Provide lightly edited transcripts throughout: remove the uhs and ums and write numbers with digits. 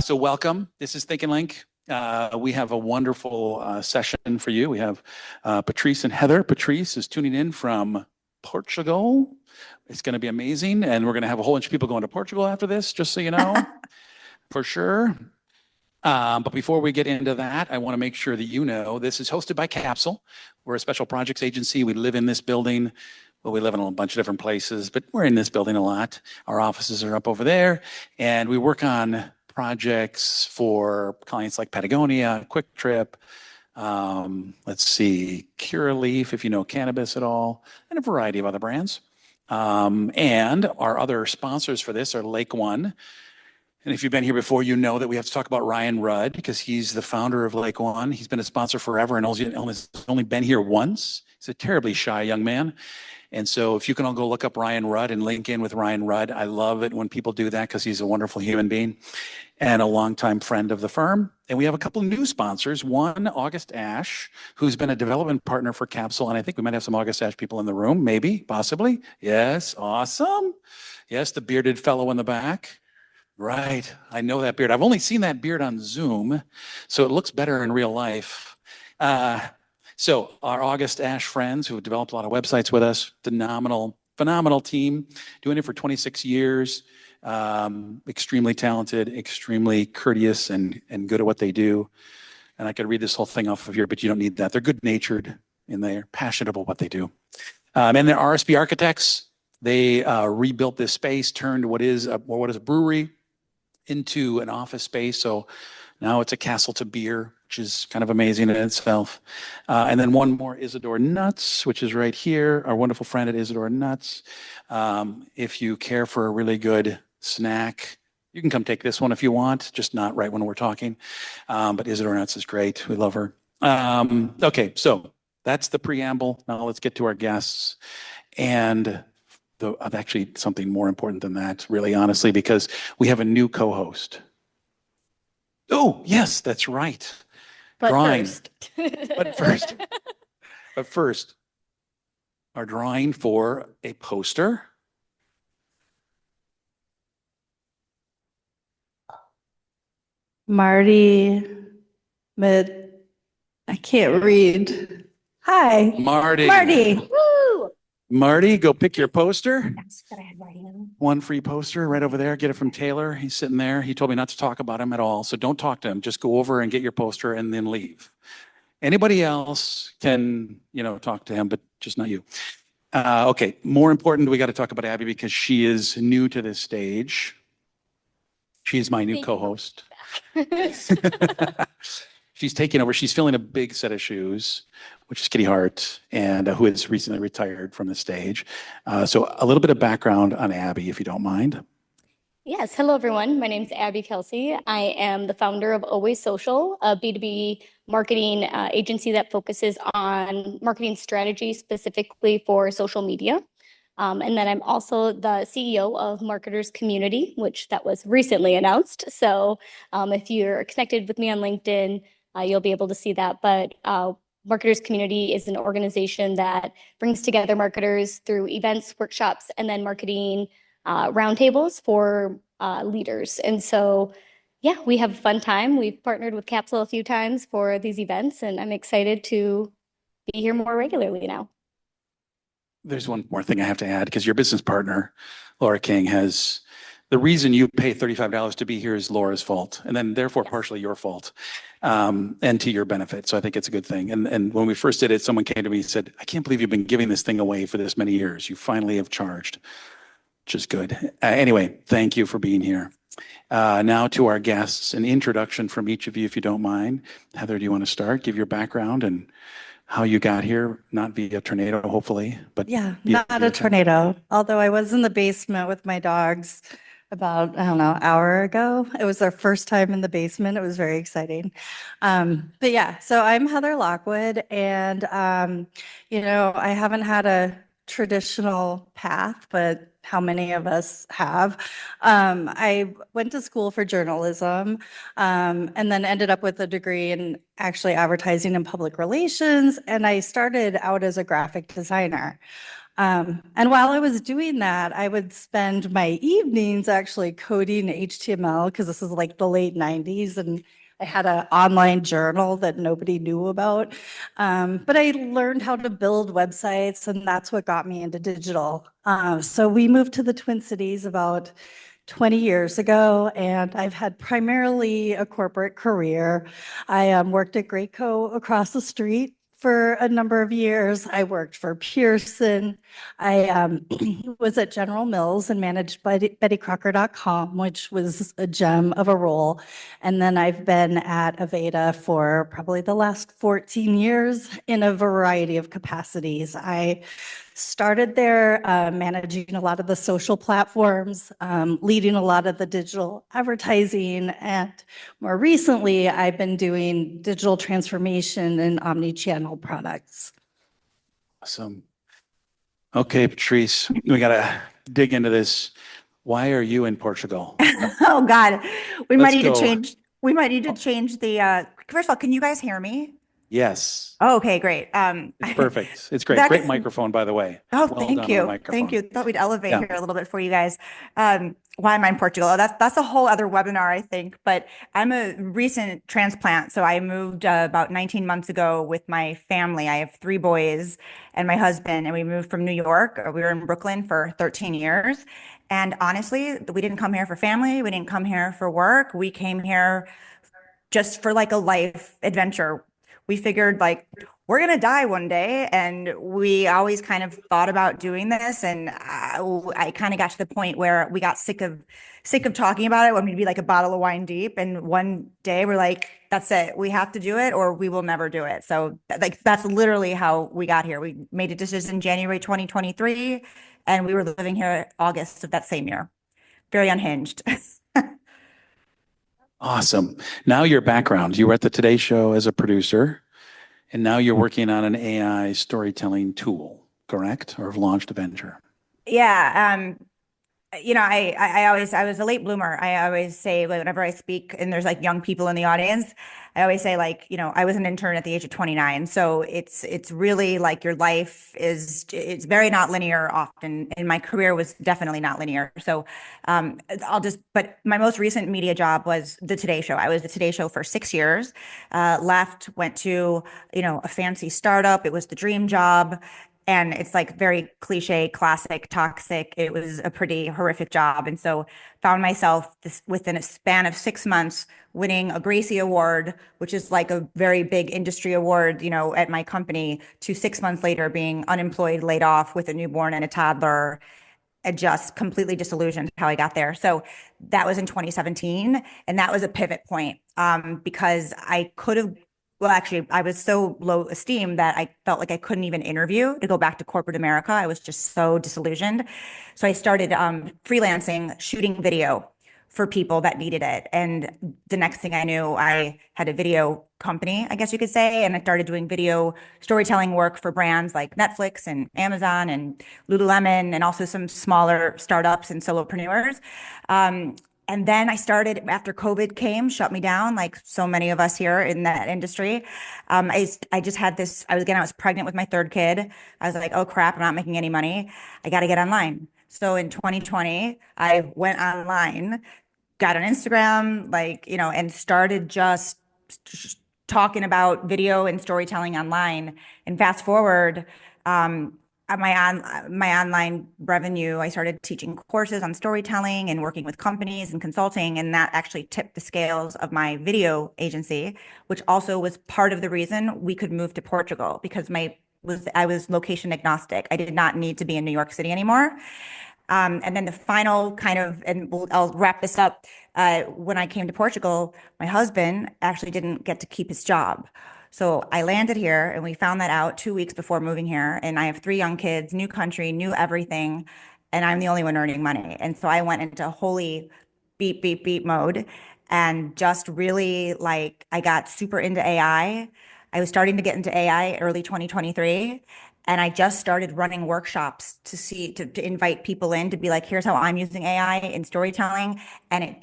So welcome. This is Think and Link. We have a wonderful session for you. We have Patrice and Heather. Patrice is tuning in from Portugal. It's going to be amazing. And we're going to have a whole bunch of people going to Portugal after this, just so you know, for sure. But before we get into that, I want to make sure that you know this is hosted by Capsule. We're a special projects agency. We live in this building. Well, we live in a bunch of different places, but we're in this building a lot. Our offices are up over there, and we work on projects for clients like Patagonia, Quick Trip, let's see, Curaleaf, if you know cannabis at all, and a variety of other brands. And our other sponsors for this are Lake One. And if you've been here before, you know that we have to talk about Ryan Rudd because he's the founder of Lake One. He's been a sponsor forever and only been here once. He's a terribly shy young man. And so if you can all go look up Ryan Rudd and link in with Ryan Rudd, I love it when people do that because he's a wonderful human being and a longtime friend of the firm. And we have a couple of new sponsors. One, August Ash, who's been a development partner for Capsule. And I think we might have some August Ash people in the room, maybe, possibly. Yes, awesome. Yes, the bearded fellow in the back. Right, I know that beard. I've only seen that beard on Zoom, so it looks better in real life. So our August Ash friends who have developed a lot of websites with us, phenomenal team, doing it for 26 years, extremely talented, extremely courteous and good at what they do. And I could read this whole thing off of here, but you don't need that. They're good-natured and they're passionate about what they do. And they're RSP architects. They rebuilt this space, turned what is a brewery into an office space. So now it's a castle to beer, which is kind of amazing in itself. And then one more, Isidore Nuts, which is right here, our wonderful friend at Isidore Nuts. If you care for a really good snack, you can come take this one if you want, just not right when we're talking. But Isidore Nuts is great. We love her. Okay, so that's the preamble. Now let's get to our guests. And actually something more important than that, really honestly, because we have a new co-host. Oh, yes, that's right. But drawing. First. But first, our drawing for a poster. Marty, I can't read. Hi. Marty. Woo! Marty, go pick your poster. That's what I had writing on. One free poster right over there. Get it from Taylor. He's sitting there. He told me not to talk about him at all. So don't talk to him. Just go over and get your poster and then leave. Anybody else can, talk to him, but just not you. Okay. More important, we got to talk about Abby because she is new to this stage. She's my new co-host. She's taking over. She's filling a big set of shoes, which is Kitty Hart, and who has recently retired from the stage. So a little bit of background on Abby, if you don't mind. Yes. Hello, everyone. My name is Abby Kelsey. I am the founder of Always Social, a B2B marketing agency that focuses on marketing strategy specifically for social media. And then I'm also the CEO of Marketers Community, which that was recently announced. So if you're connected with me on LinkedIn, you'll be able to see that. But Marketers Community is an organization that brings together marketers through events, workshops, and then marketing roundtables for leaders. And so, yeah, we have a fun time. We've partnered with Capsule a few times for these events, and I'm excited to be here more regularly now. There's one more thing I have to add because your business partner, Laura King, has the reason you pay $35 to be here is Laura's fault, and then therefore partially your fault, and to your benefit. So I think it's a good thing. And when we first did it, someone came to me and said, "I can't believe you've been giving this thing away for this many years. You finally have charged," which is good. Anyway, thank you for being here. Now to our guests, an introduction from each of you, if you don't mind. Heather, do you want to start? Give your background and how you got here, not via tornado, hopefully, but Yeah, not a tornado. Although I was in the basement with my dogs about, hour ago. It was their first time in the basement. It was very exciting. But yeah, so I'm Heather Lockwood, and, I haven't had a traditional path, but how many of us have? I went to school for journalism, and then ended up with a degree in actually advertising and public relations. And I started out as a graphic designer. And while I was doing that, I would spend my evenings actually coding HTML because this is like the late 90s and I had an online journal that nobody knew about. But I learned how to build websites, and that's what got me into digital. So we moved to the Twin Cities about 20 years ago, and I've had primarily a corporate career. I worked at Graco across the street for a number of years. I worked for Pearson. I was at General Mills and managed BettyCrocker.com, which was a gem of a role. And then I've been at Aveda for probably the last 14 years in a variety of capacities. I started there managing a lot of the social platforms, leading a lot of the digital advertising, and more recently, I've been doing digital transformation and omni-channel products. Awesome. Okay, Patrice, we got to dig into this. Why are you in Portugal? Oh God, we might Let's need go. to change. We might need to change the. First of all, can you guys hear me? Yes, Oh, okay, great. it's perfect. It's great. That- Great microphone, by the way. Oh, Well thank done on the you. microphone. Thank you. Thought we'd elevate Yeah. here a little bit for you guys. Why am I in Portugal? That's a whole other webinar, I think. But I'm a recent transplant, so I moved about 19 months ago with my family. I have 3 boys and my husband, and we moved from New York. We were in Brooklyn for 13 years, and honestly, we didn't come here for family. We didn't come here for work. We came here just for like a life adventure. We figured like we're gonna die one day, and we always kind of thought about doing this. And I kind of got to the point where we got sick of talking about it when we'd be like a bottle of wine deep. And one day we're like, that's it, we have to do it, or we will never do it. So like that's literally how we got here. We made a decision in January 2023, and we were living here August of that same year. Very unhinged. Awesome. Now your background. You were at the Today Show as a producer, and now you're working on an AI storytelling tool, correct? Or have launched a venture. Yeah, I was a late bloomer. I always say, like, whenever I speak and there's like young people in the audience, I always say, like, I was an intern at the age of 29. So it's really like your life it's very not linear often. And my career was definitely not linear. So but my most recent media job was the Today Show. I was the Today Show for 6 years, left, went to, a fancy startup. It was the dream job. And it's like very cliche, classic, toxic. It was a pretty horrific job. And so found myself within a span of 6 months winning a Gracie Award, which is like a very big industry award, at my company, to 6 months later being unemployed, laid off with a newborn and a toddler, and just completely disillusioned how I got there. So that was in 2017. And that was a pivot point, because I could have, well, actually, I was so low esteem that I felt like I couldn't even interview to go back to corporate America. I was just so disillusioned. So I started freelancing, shooting video for people that needed it. And the next thing I knew, I had a video company, I guess you could say, and I started doing video storytelling work for brands like Netflix and Amazon and Lululemon, and also some smaller startups and solopreneurs. And then I started, after COVID came, shut me down, like so many of us here in that industry. I just had this, I was pregnant with my third kid. I was like, oh crap, I'm not making any money. I got to get online. So in 2020, I went online, got on Instagram, and started just talking about video and storytelling online. And fast forward, my online revenue, I started teaching courses on storytelling and working with companies and consulting, and that actually tipped the scales of my video agency, which also was part of the reason we could move to Portugal, because I was location agnostic. I did not need to be in New York City anymore. And then the final kind of, and I'll wrap this up. When I came to Portugal, my husband actually didn't get to keep his job. So I landed here, and we found that out 2 weeks before moving here. And I have 3 young kids, new country, new everything. And I'm the only one earning money. And so I went into holy beep, beep, beep mode, and just really I got super into AI. I was starting to get into AI early 2023. And I just started running workshops to invite people in to be like, here's how I'm using AI in storytelling. And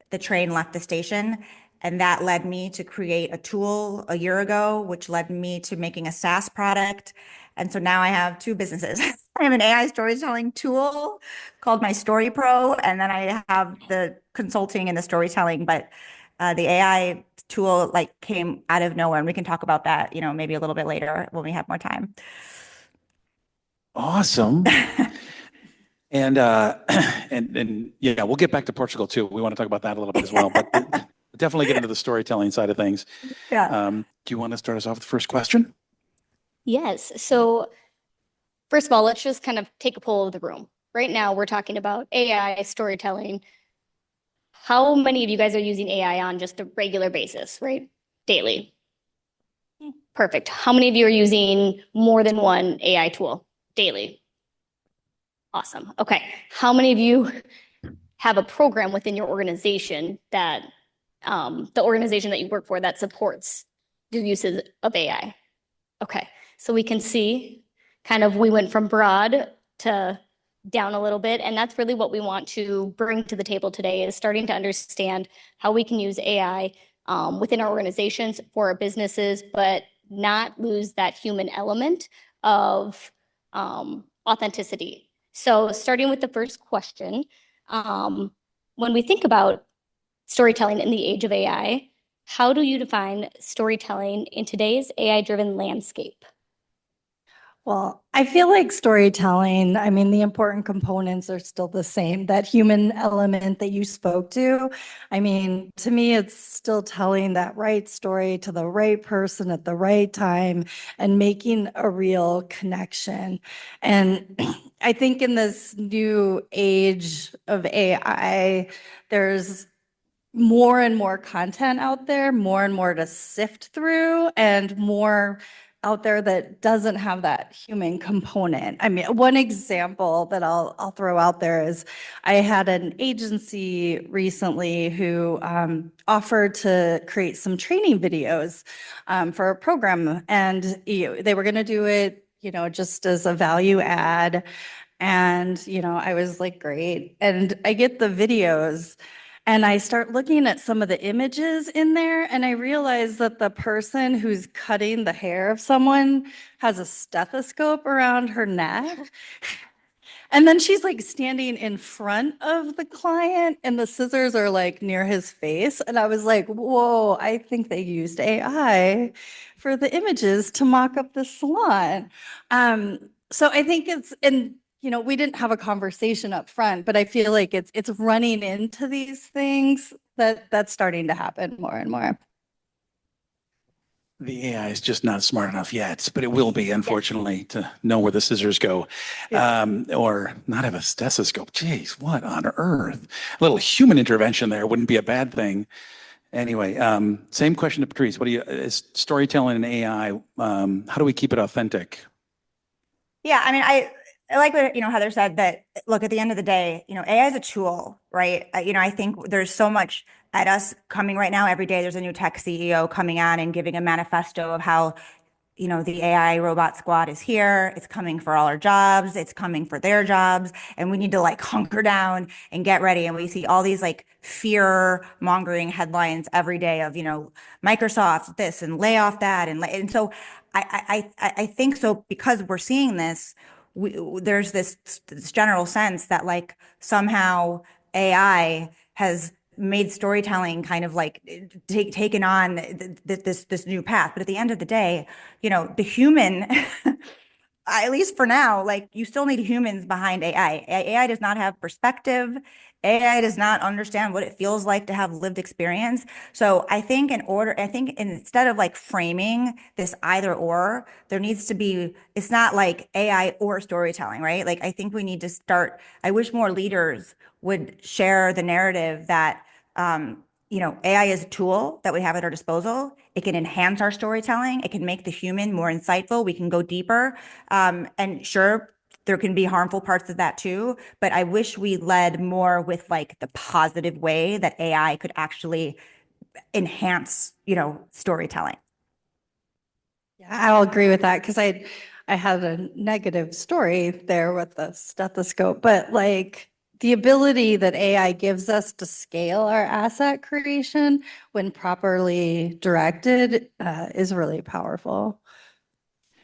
the train left the station. And that led me to create a tool a year ago, which led me to making a SaaS product. And so now I have two businesses. I have an AI storytelling tool called my Story Pro, and then I have the consulting and the storytelling. But the AI tool like came out of nowhere, and we can talk about that, maybe a little bit later when we have more time. Awesome. And and yeah, we'll get back to Portugal too. We want to talk about that a little bit as well, but definitely get into the storytelling side of things. Yeah. Do you want to start us off with the first question? Yes. So first of all, let's just kind of take a poll of the room. Right now, we're talking about AI storytelling. How many of you guys are using AI on just a regular basis, right? Daily. Perfect. How many of you are using more than one AI tool daily? Awesome. Okay. How many of you have a program within your organization that the organization that you work for that supports the uses of AI? Okay. So we can see kind of we went from broad to down a little bit. And that's really what we want to bring to the table today is starting to understand how we can use AI within our organizations for our businesses, but not lose that human element of authenticity. So starting with the first question, when we think about storytelling in the age of AI, how do you define storytelling in today's AI-driven landscape? Well, I feel like storytelling, I mean, the important components are still the same. That human element that you spoke to, I mean, to me, it's still telling that right story to the right person at the right time and making a real connection. And I think in this new age of AI, there's more and more content out there, more and more to sift through, and more out there that doesn't have that human component. I mean, one example that I'll throw out there is I had an agency recently who offered to create some training videos for a program, and they were going to do it, just as a value add. And, I was like, great. And I get the videos. And I start looking at some of the images in there, and I realize that the person who's cutting the hair of someone has a stethoscope around her neck. And then she's like standing in front of the client, and the scissors are like near his face. And I was like, whoa, I think they used AI for the images to mock up the salon. So I think and we didn't have a conversation up front, but I feel like it's running into these things that's starting to happen more and more. The AI is just not smart enough yet, but it will be, unfortunately, to know where the scissors go, or not have a stethoscope. Jeez, what on earth? A little human intervention there wouldn't be a bad thing. Anyway, same question to Patrice. What do you, is storytelling and AI, how do we keep it authentic? Yeah, I mean, I like what Heather said, that look, at the end of the day, AI is a tool, right? I think there's so much at us coming right now. Every day there's a new tech CEO coming on and giving a manifesto of how the AI robot squad is here. It's coming for all our jobs. It's coming for their jobs. And we need to like hunker down and get ready. And we see all these like fear mongering headlines every day of, Microsoft this and lay off that. And so I think so, because we're seeing this, there's this general sense that like somehow AI has made storytelling kind of like taken on this new path. But at the end of the day, the human, at least for now, like you still need humans behind AI. AI does not have perspective. AI does not understand what it feels like to have lived experience. So I think instead of like framing this either or, there needs to be, it's not like AI or storytelling, right? Like I think we need to start, I wish more leaders would share the narrative that AI is a tool that we have at our disposal. It can enhance our storytelling. It can make the human more insightful. We can go deeper. And sure, there can be harmful parts of that too. But I wish we led more with like the positive way that AI could actually enhance, storytelling. Yeah, I'll agree with that, because I had a negative story there with the stethoscope, but like the ability that AI gives us to scale our asset creation when properly directed is really powerful.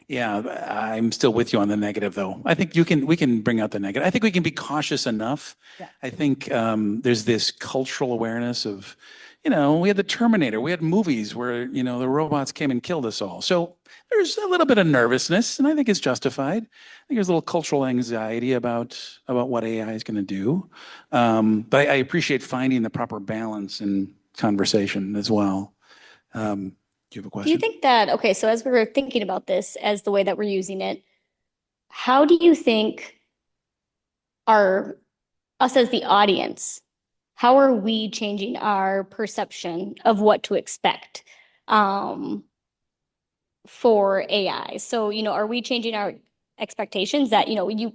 Yeah, I'm still with you on the negative, though. I think we can bring out the negative. I think we can be cautious enough. Yeah. I think there's this cultural awareness of, we had the Terminator, we had movies where, the robots came and killed us all. So there's a little bit of nervousness, and I think it's justified. I think there's a little cultural anxiety about what AI is going to do. But I appreciate finding the proper balance in conversation as well. Do you have a Do you question? think that, okay, so as we were thinking about this as the way that we're using it, how do you think us as the audience, how are we changing our perception of what to expect for AI? So, are we changing our expectations that,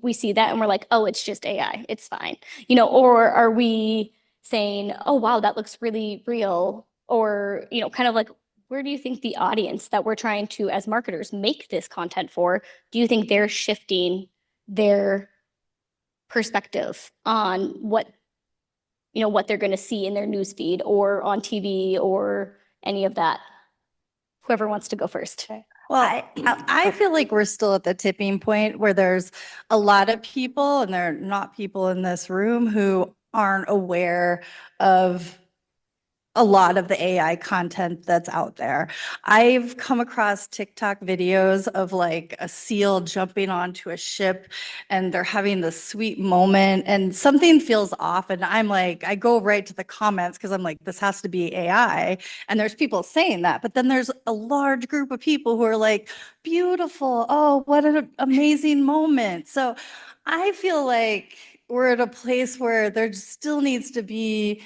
we see that and we're like, oh, it's just AI, it's fine, or are we saying, oh, wow, that looks really real? Or, kind of like, where do you think the audience that we're trying to, as marketers, make this content for, do you think they're shifting their perspective on what they're going to see in their newsfeed or on TV or any of that? Whoever wants to go first. Well, I feel like we're still at the tipping point where there's a lot of people, and there are not people in this room who aren't aware of a lot of the AI content that's out there. I've come across TikTok videos of like a seal jumping onto a ship and they're having this sweet moment and something feels off. And I'm like, I go right to the comments because I'm like, this has to be AI. And there's people saying that. But then there's a large group of people who are like, beautiful. Oh, what an amazing moment. So I feel like we're at a place where there still needs to be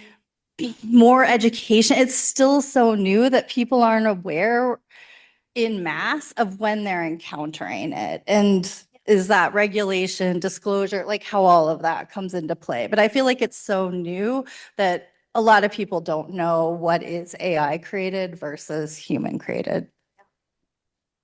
more education. It's still so new that people aren't aware in mass of when they're encountering it. And is that regulation, disclosure, like how all of that comes into play. But I feel like it's so new that a lot of people don't know what is AI created versus human created.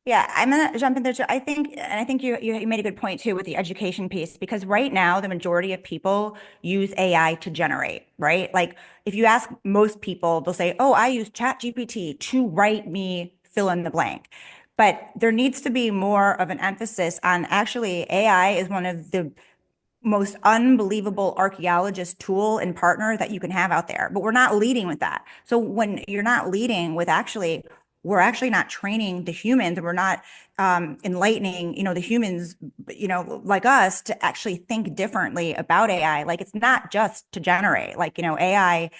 Yeah, I'm gonna jump in there too. I think you made a good point too with the education piece, because right now the majority of people use AI to generate, right? Like if you ask most people, they'll say, "Oh, I use ChatGPT to write me fill in the blank." But there needs to be more of an emphasis on actually AI is one of the most unbelievable archaeologist tool and partner that you can have out there. But we're not leading with that. So when you're not leading with we're actually not training the humans, and we're not enlightening, the humans, like us to actually think differently about AI. Like it's not just to generate, like, AI,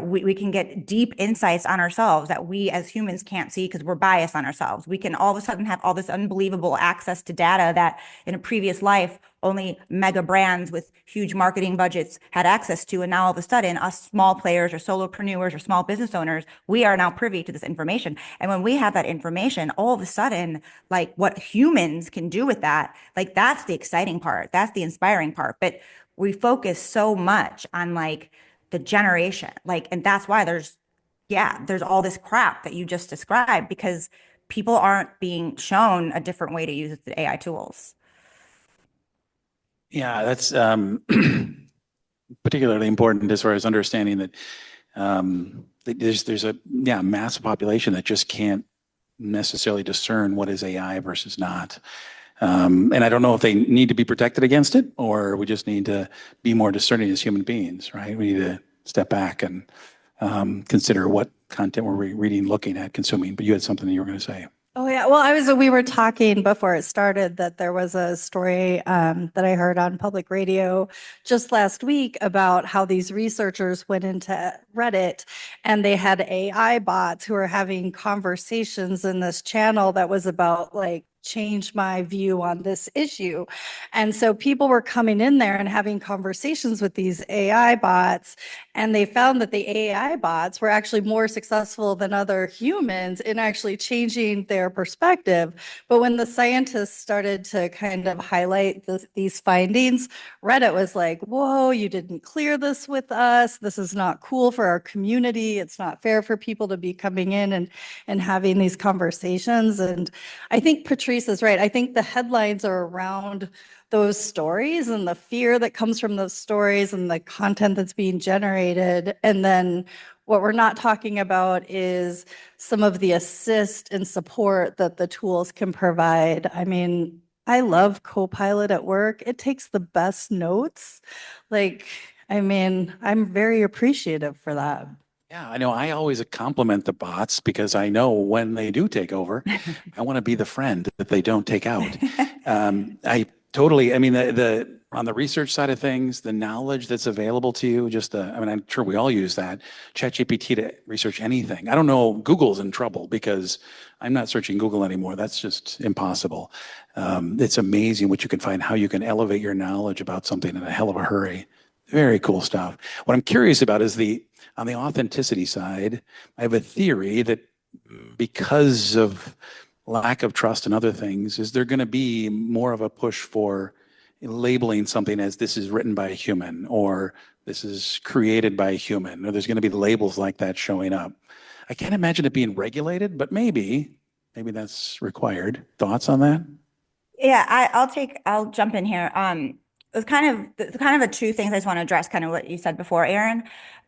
we can get deep insights on ourselves that we as humans can't see because we're biased on ourselves. We can all of a sudden have all this unbelievable access to data that in a previous life only mega brands with huge marketing budgets had access to. And now all of a sudden, us small players or solopreneurs or small business owners, we are now privy to this information. And when we have that information, all of a sudden, like what humans can do with that, like that's the exciting part. That's the inspiring part. But we focus so much on like the generation, like, and that's why there's all this crap that you just described, because people aren't being shown a different way to use the AI tools. Yeah, that's particularly important as far as understanding that there's a massive population that just can't necessarily discern what is AI versus not. And I don't know if they need to be protected against it, or we just need to be more discerning as human beings, right? We need to step back and consider what content we're reading, looking at, consuming. But you had something that you were going to say. Oh yeah, well, we were talking before it started that there was a story that I heard on public radio just last week about how these researchers went into Reddit and they had AI bots who were having conversations in this channel that was about like change my view on this issue. And so people were coming in there and having conversations with these AI bots, and they found that the AI bots were actually more successful than other humans in actually changing their perspective. But when the scientists started to kind of highlight these findings, Reddit was like, whoa, you didn't clear this with us. This is not cool for our community. It's not fair for people to be coming in and having these conversations. And I think Patrice Patrice is right. I think the headlines are around those stories and the fear that comes from those stories and the content that's being generated. And then what we're not talking about is some of the assist and support that the tools can provide. I mean, I love Copilot at work. It takes the best notes. Like, I mean, I'm very appreciative for that. Yeah, I know. I always compliment the bots because I know when they do take over, I want to be the friend that they don't take out. I totally, I mean, the on the research side of things, the knowledge that's available to you, I mean, I'm sure we all use that, ChatGPT to research anything. I don't know, Google's in trouble because I'm not searching Google anymore. That's just impossible. It's amazing what you can find, how you can elevate your knowledge about something in a hell of a hurry. Very cool stuff. What I'm curious about is on the authenticity side, I have a theory that because of lack of trust and other things, is there going to be more of a push for labeling something as this is written by a human or this is created by a human, or there's going to be labels like that showing up. I can't imagine it being regulated, but maybe that's required. Thoughts on that? Yeah, I'll jump in here. It's kind of a two things I just want to address, kind of what you said before, Aaron.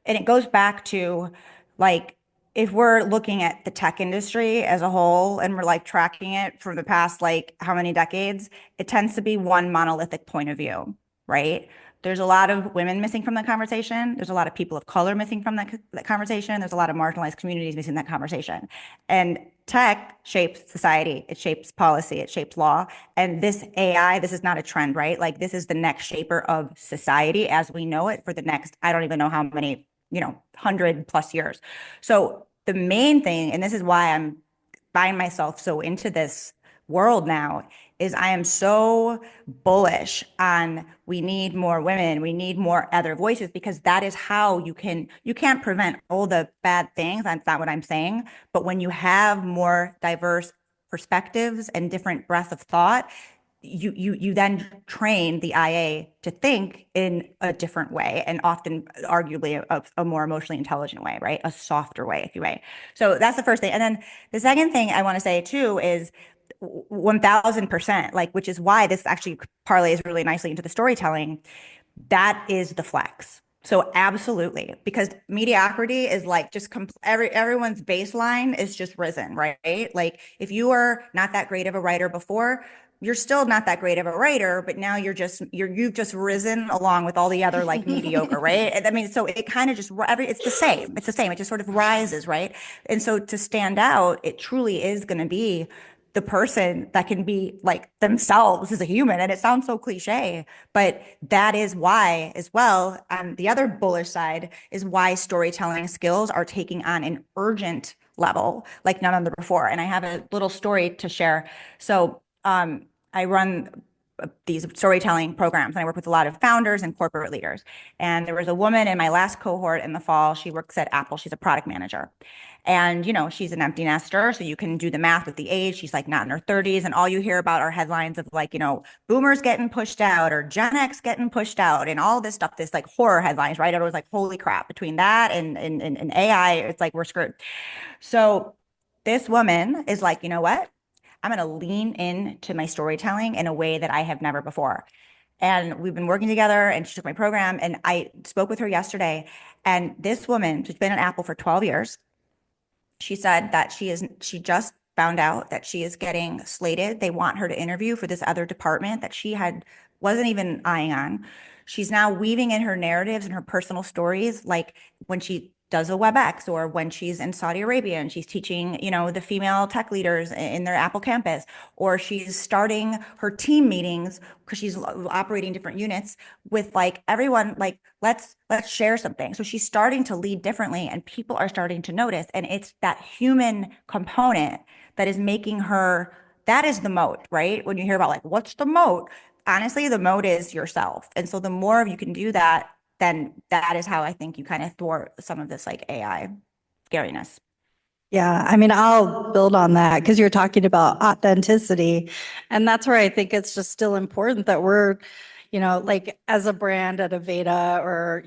And it goes back to like, if we're looking at the tech industry as a whole and we're like tracking it from the past, like how many decades, it tends to be one monolithic point of view, right? There's a lot of women missing from that conversation. There's a lot of people of color missing from that conversation. There's a lot of marginalized communities missing that conversation. And tech shapes society. It shapes policy. It shapes law. And this AI, this is not a trend, right? Like this is the next shaper of society as we know it for the next, I don't even know how many, 100+ years. So the main thing, and this is why I'm find myself so into this world now, is I am so bullish on we need more women, we need more other voices, because that is how you can't prevent all the bad things. That's not what I'm saying. But when you have more diverse perspectives and different breadth of thought, you then train the IA to think in a different way, and often arguably a more emotionally intelligent way, right? A softer way, if you may. So that's the first thing. And then the second thing I want to say too is 1000%, like, which is why this actually parlays really nicely into the storytelling. That is the flex. So absolutely, because mediocrity is like just everyone's baseline is just risen, right? Like if you are not that great of a writer before, you're still not that great of a writer, but now you've just risen along with all the other like mediocre, right? I mean, so it kind of just it's the same. It's the same. It just sort of rises, right? And so to stand out, it truly is going to be the person that can be like themselves as a human. And it sounds so cliche, but that is why as well, the other bullish side is why storytelling skills are taking on an urgent level like none other before. And I have a little story to share. So I run these storytelling programs, and I work with a lot of founders and corporate leaders. And there was a woman in my last cohort in the fall. She works at Apple. She's a product manager. And, she's an empty nester. So you can do the math with the age. She's like not in her 30s. And all you hear about are headlines of like, boomers getting pushed out or Gen X getting pushed out and all this stuff, this like horror headlines, right? Everyone's like, holy crap, between that and AI, it's like we're screwed. So this woman is like, you know what? I'm going to lean into my storytelling in a way that I have never before. And we've been working together, and she took my program, and I spoke with her yesterday. And this woman, she's been at Apple for 12 years. She said that she just found out that she is getting slated. They want her to interview for this other department that she wasn't even eyeing on. She's now weaving in her narratives and her personal stories, like when she does a WebEx or when she's in Saudi Arabia and she's teaching, the female tech leaders in their Apple campus, or she's starting her team meetings because she's operating different units with like everyone, like, let's share something. So she's starting to lead differently and people are starting to notice. And it's that human component that is making her, that is the moat, right? When you hear about like, what's the moat? Honestly, the moat is yourself. And so the more you can do that, then that is how I think you kind of thwart some of this like AI scariness. Yeah, I mean, I'll build on that because you're talking about authenticity. And that's where I think it's just still important that we're, like as a brand at Aveda or,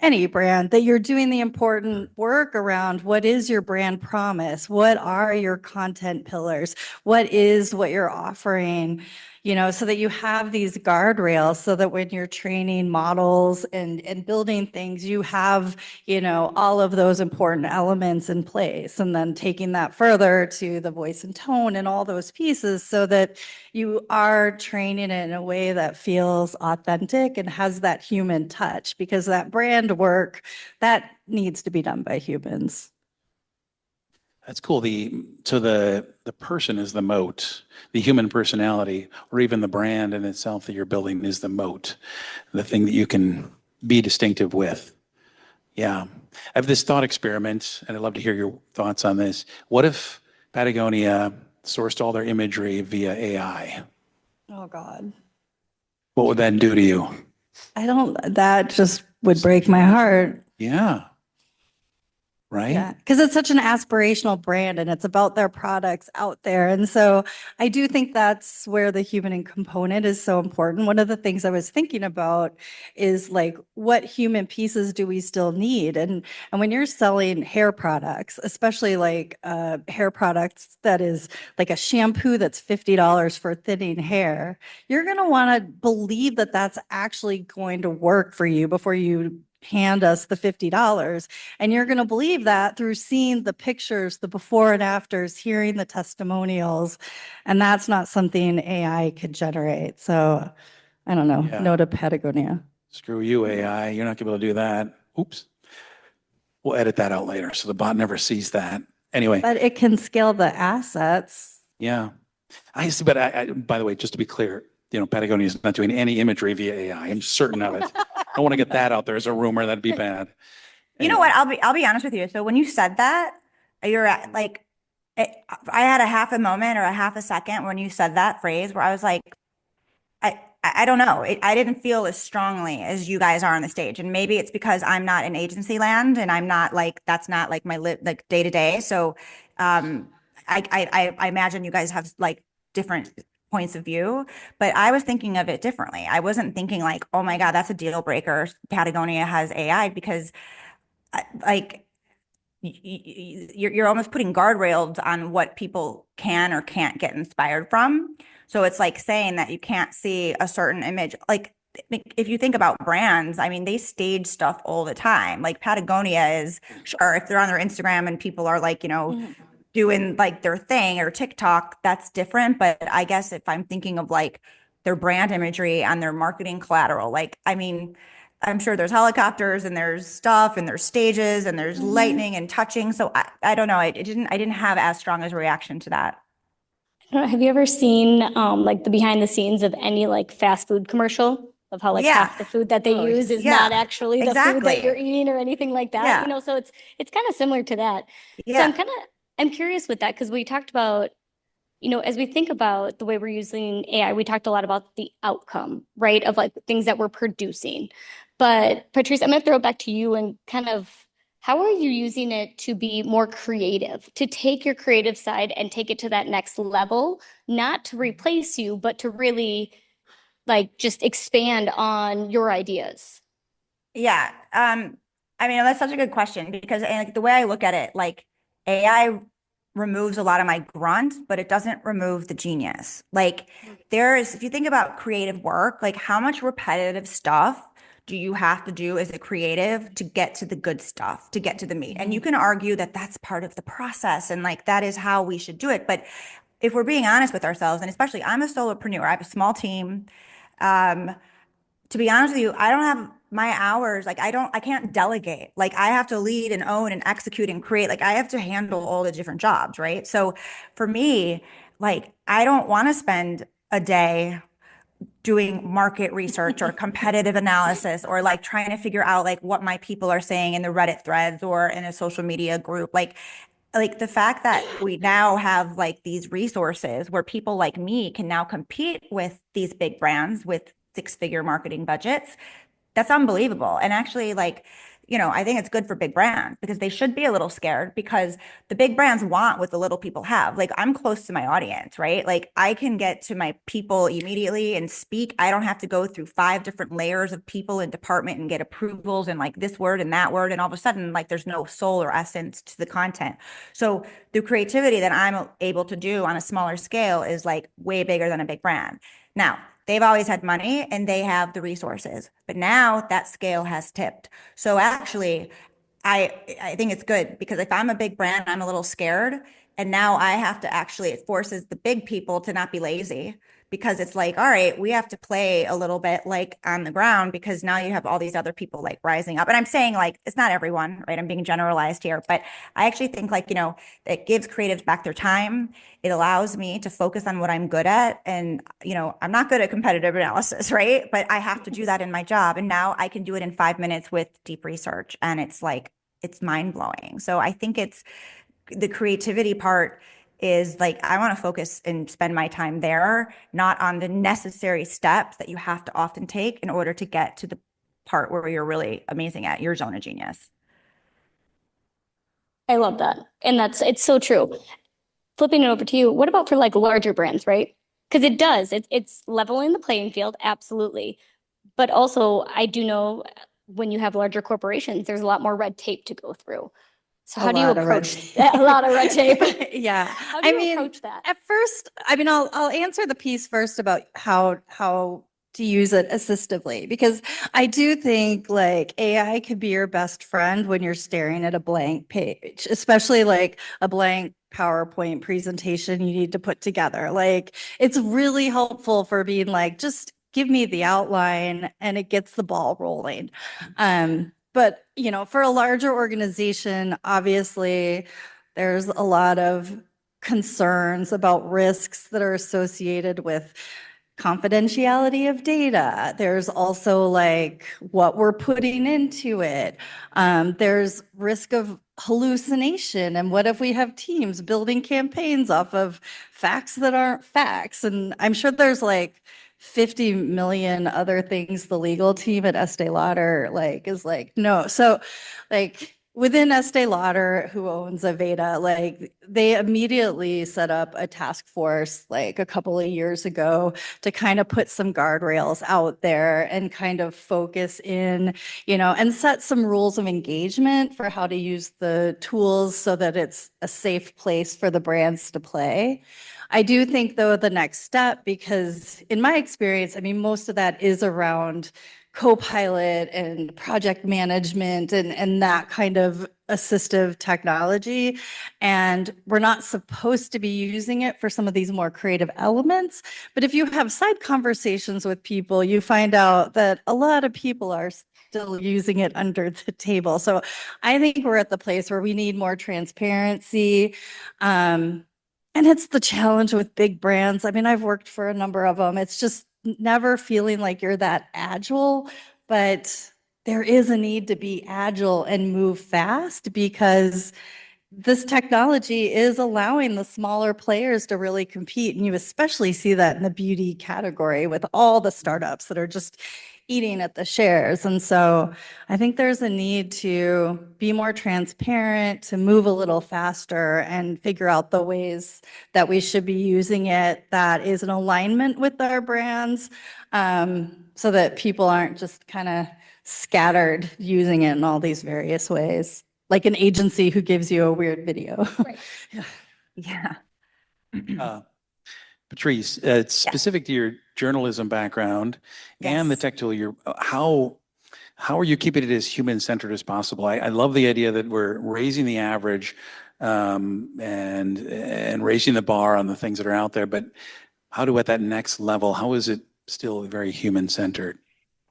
any brand, that you're doing the important work around what is your brand promise? What are your content pillars? What is what you're offering? So that you have these guardrails so that when you're training models and building things, you have, all of those important elements in place, and then taking that further to the voice and tone and all those pieces so that you are training it in a way that feels authentic and has that human touch, because that brand work, that needs to be done by humans. That's cool. The person is the moat. The human personality, or even the brand in itself that you're building, is the moat. The thing that you can be distinctive with. Yeah. I have this thought experiment, and I'd love to hear your thoughts on this. What if Patagonia sourced all their imagery via AI? Oh, God. What would that do to you? That just would break my heart. Yeah. Right? Yeah, because it's such an aspirational brand and it's about their products out there. And so I do think that's where the human component is so important. One of the things I was thinking about is like, what human pieces do we still need? And when you're selling hair products, especially like hair products that is like a shampoo that's $50 for thinning hair, you're going to want to believe that that's actually going to work for you before you hand us the $50. And you're going to believe that through seeing the pictures, the before and afters, hearing the testimonials. And that's not something AI could generate. So I don't know. Yeah. No to Patagonia. Screw you, AI. You're not going to be able to do that. Oops. We'll edit that out later so the bot never sees that. Anyway. But it can scale the assets. Yeah. I see, but by the way, just to be clear, Patagonia is not doing any imagery via AI. I'm certain of it. I don't want to get that out there as a rumor. That'd be bad. You know what? I'll be honest with you. So when you said that, you're at, like, I had a half a moment or a half a second when you said that phrase where I was like, I don't know. I didn't feel as strongly as you guys are on the stage. And maybe it's because I'm not in agency land and I'm not like, that's not like my like day to day. So I imagine you guys have like different points of view, but I was thinking of it differently. I wasn't thinking like, oh my God, that's a deal breaker. Patagonia has AI, because like you're almost putting guardrails on what people can or can't get inspired from. So it's like saying that you can't see a certain image. Like if you think about brands, I mean, they stage stuff all the time. Like Patagonia is, sure, if they're on their Instagram and people are like, doing like their thing, or TikTok, that's different. But I guess if I'm thinking of like their brand imagery and their marketing collateral, like, I mean, I'm sure there's helicopters and there's stuff and there's stages and there's lightning and touching. So I don't know. I didn't have as strong as a reaction to that. Have you ever seen like the behind the scenes of any like fast food commercial of how like half the food that they use is not actually the food that you're eating or anything like that? So it's kind of similar to that. So I'm curious with that, because we talked about, as we think about the way we're using AI, we talked a lot about the outcome, right? Of like things that we're producing. But Patrice, I'm going to throw it back to you and kind of, how are you using it to be more creative, to take your creative side and take it to that next level, not to replace you, but to really like just expand on your ideas? Yeah. I mean, that's such a good question, because like the way I look at it, like AI removes a lot of my grunt, but it doesn't remove the genius. Like if you think about creative work, like how much repetitive stuff do you have to do as a creative to get to the good stuff, to get to the meat? And you can argue that that's part of the process and like that is how we should do it. But if we're being honest with ourselves, and especially I'm a solopreneur, I have a small team. To be honest with you, I don't have my hours. Like I can't delegate. Like I have to lead and own and execute and create. Like I have to handle all the different jobs, right? So for me, like I don't want to spend a day doing market research or competitive analysis or like trying to figure out like what my people are saying in the Reddit threads or in a social media group. Like the fact that we now have like these resources where people like me can now compete with these big brands with 6-figure marketing budgets, that's unbelievable. And actually, like I think it's good for big brands because they should be a little scared because the big brands want what the little people have. Like I'm close to my audience, right? Like I can get to my people immediately and speak. I don't have to go through 5 different layers of people and department and get approvals and like this word and that word. And all of a sudden, like there's no soul or essence to the content. So the creativity that I'm able to do on a smaller scale is like way bigger than a big brand. Now, they've always had money and they have the resources, but now that scale has tipped. So actually, I think it's good because if I'm a big brand, I'm a little scared. And now I have to actually, it forces the big people to not be lazy because it's like, all right, we have to play a little bit like on the ground because now you have all these other people like rising up. And I'm saying like, it's not everyone, right? I'm being generalized here, but I actually think like, it gives creatives back their time. It allows me to focus on what I'm good at. And, I'm not good at competitive analysis, right? But I have to do that in my job. And now I can do it in 5 minutes with deep research. And it's like, it's mind blowing. So I think it's the creativity part is like, I want to focus and spend my time there, not on the necessary steps that you have to often take in order to get to the part where you're really amazing at your zone of genius. I love that. And it's so true. Flipping it over to you, what about for like larger brands, right? Because it's leveling the playing field, absolutely. But also, I do know when you have larger corporations, there's a lot more red tape to go through. So how do you approach a lot of red tape? Yeah. How do you approach that? At first, I'll answer the piece first about how to use it assistively, because I do think like AI could be your best friend when you're staring at a blank page, especially like a blank PowerPoint presentation you need to put together. Like it's really helpful for being like, just give me the outline and it gets the ball rolling. But for a larger organization, obviously there's a lot of concerns about risks that are associated with confidentiality of data. There's also like what we're putting into it. There's risk of hallucination. And what if we have teams building campaigns off of facts that aren't facts? And I'm sure there's like 50 million other things the legal team at Estee Lauder is like, no. So like within Estee Lauder, who owns Aveda, like they immediately set up a task force like a couple of years ago to kind of put some guardrails out there and kind of focus in, and set some rules of engagement for how to use the tools so that it's a safe place for the brands to play. I do think, though, the next step, because in my experience, most of that is around Copilot and project management and that kind of assistive technology. And we're not supposed to be using it for some of these more creative elements. But if you have side conversations with people, you find out that a lot of people are still using it under the table. So I think we're at the place where we need more transparency. And it's the challenge with big brands. I've worked for a number of them. It's just never feeling like you're that agile, but there is a need to be agile and move fast because this technology is allowing the smaller players to really compete. And you especially see that in the beauty category with all the startups that are just eating at the shares. And so I think there's a need to be more transparent, to move a little faster and figure out the ways that we should be using it that is in alignment with our brands, so that people aren't just kind of scattered using it in all these various ways, like an agency who gives you a weird video. Right. Yeah. Patrice, it's specific to your journalism background and the Yes. tech tool. How are you keeping it as human-centered as possible? I love the idea that we're raising the average and raising the bar on the things that are out there. But how do at that next level? How is it still very human-centered?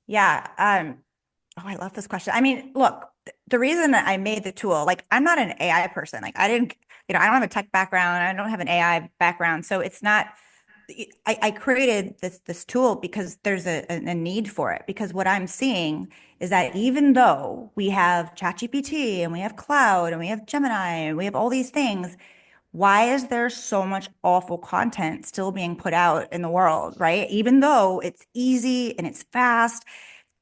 Yeah. I love this question. Look, the reason that I made the tool, like I'm not an AI person. Like I didn't, I don't have a tech background. I don't have an AI background. So it's not, I created this tool because there's a need for it. Because what I'm seeing is that even though we have ChatGPT and we have cloud and we have Gemini and we have all these things, why is there so much awful content still being put out in the world, right? Even though it's easy and it's fast,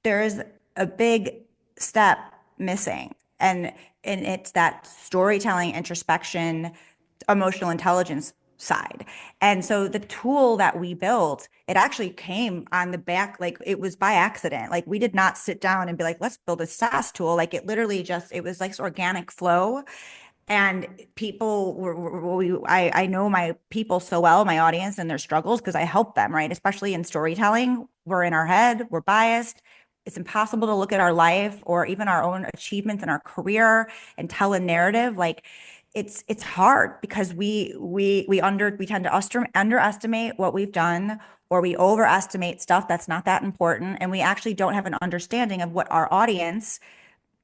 there's a big step missing. And it's that storytelling, introspection, emotional intelligence side. And so the tool that we built, it actually came on the back, like it was by accident. Like we did not sit down and be like, let's build a SaaS tool. Like it literally just, it was like organic flow. And people I know my people so well, my audience and their struggles, because I help them, right? Especially in storytelling, we're in our head, we're biased. It's impossible to look at our life or even our own achievements in our career and tell a narrative. Like it's hard because we tend to underestimate what we've done, or we overestimate stuff that's not that important, and we actually don't have an understanding of what our audience,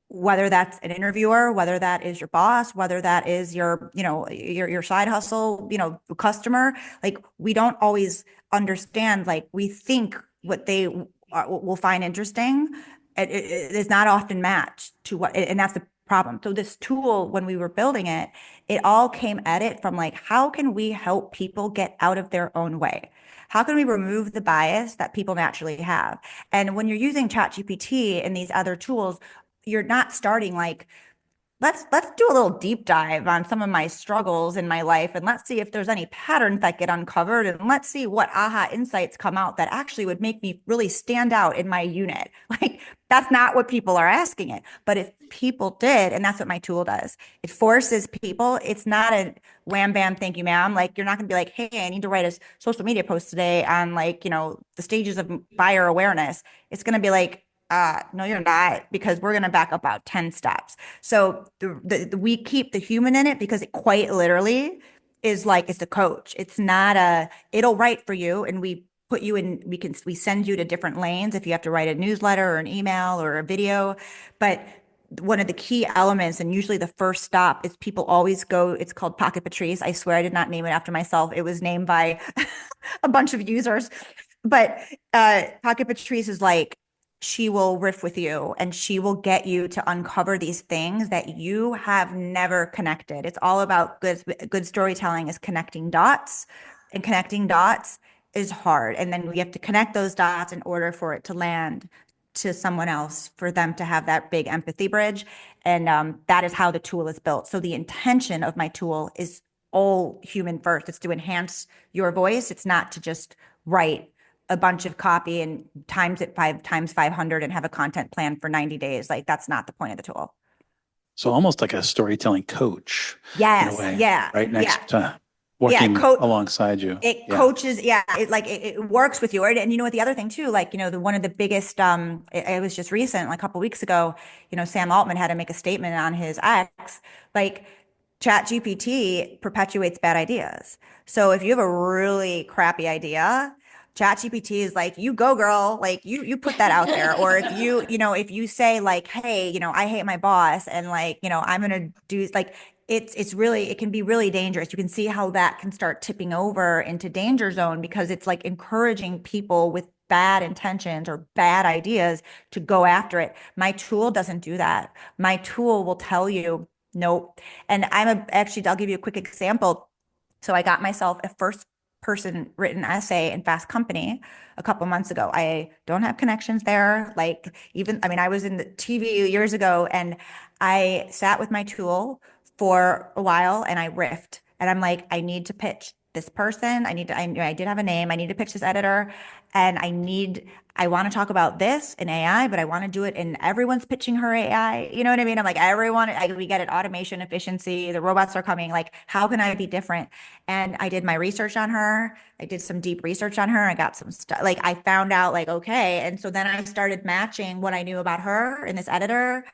whether that's an interviewer, whether that is your boss, whether that is your, your side hustle, customer, like we don't always understand. Like we think what they will find interesting, it is not often matched to what, and that's the problem. So this tool, when we were building it, it all came at it from like, how can we help people get out of their own way? How can we remove the bias that people naturally have? And when you're using ChatGPT and these other tools, you're not starting like, let's do a little deep dive on some of my struggles in my life, and let's see if there's any patterns that get uncovered, and let's see what aha insights come out that actually would make me really stand out in my unit. Like that's not what people are asking it. But if people did, and that's what my tool does, it forces people. It's not a wham bam thank you ma'am. Like you're not going to be like, hey, I need to write a social media post today on like the stages of buyer awareness. It's going to be like, no, you're not, because we're going to back up about 10 steps. So we keep the human in it because it quite literally is like, it's a coach. It's not it'll write for you, and we put you in, we send you to different lanes if you have to write a newsletter or an email or a video. But one of the key elements, and usually the first stop, is people always go, it's called Pocket Patrice. I swear I did not name it after myself. It was named by a bunch of users. But Pocket Patrice is like, she will riff with you and she will get you to uncover these things that you have never connected. It's all about good storytelling is connecting dots, and connecting dots is hard. And then we have to connect those dots in order for it to land to someone else, for them to have that big empathy bridge. And that is how the tool is built. So the intention of my tool is all human first. It's to enhance your voice. It's not to just write a bunch of copy and times it 500 and have a content plan for 90 days. Like that's not the point of the tool. So almost like a storytelling coach. Yes. In a way, Yeah. right next Yeah. to working alongside you. It coaches. Yeah. It works with you. And you know what, the other thing too, like, one of the biggest, it was just recent, like a couple of weeks ago, Sam Altman had to make a statement on his X, like ChatGPT perpetuates bad ideas. So if you have a really crappy idea, ChatGPT is like, you go girl, like you put that out there. Or if if you say like, hey, I hate my boss, and like, I'm going to do like, it can be really dangerous. You can see how that can start tipping over into danger zone, because it's like encouraging people with bad intentions or bad ideas to go after it. My tool doesn't do that. My tool will tell you, nope. And actually, I'll give you a quick example. So I got myself a first person written essay in Fast Company a couple months ago. I don't have connections there. Like I was in the TV years ago, and I sat with my tool for a while and I riffed, and I'm like, I need to pitch this person. I did have a name. I need to pitch this editor, and I want to talk about this in AI, but I want to do it in everyone's pitching her AI. You know what I mean? I'm like, we get it, automation, efficiency, the robots are coming. Like, how can I be different? And I did my research on her. I did some deep research on her. I got some stuff, like I found out like, okay. And so then I started matching what I knew about her in this editor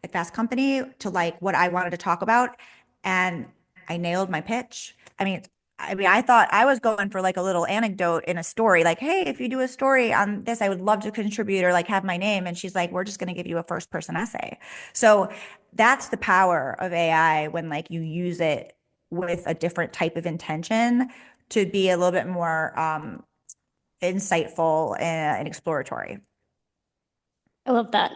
at Fast Company to like what I wanted to talk about. And I nailed my pitch. I thought I was going for like a little anecdote in a story, like, hey, if you do a story on this, I would love to contribute or like have my name. And she's like, we're just going to give you a first person essay. So that's the power of AI, when like you use it with a different type of intention to be a little bit more insightful and exploratory. I love that.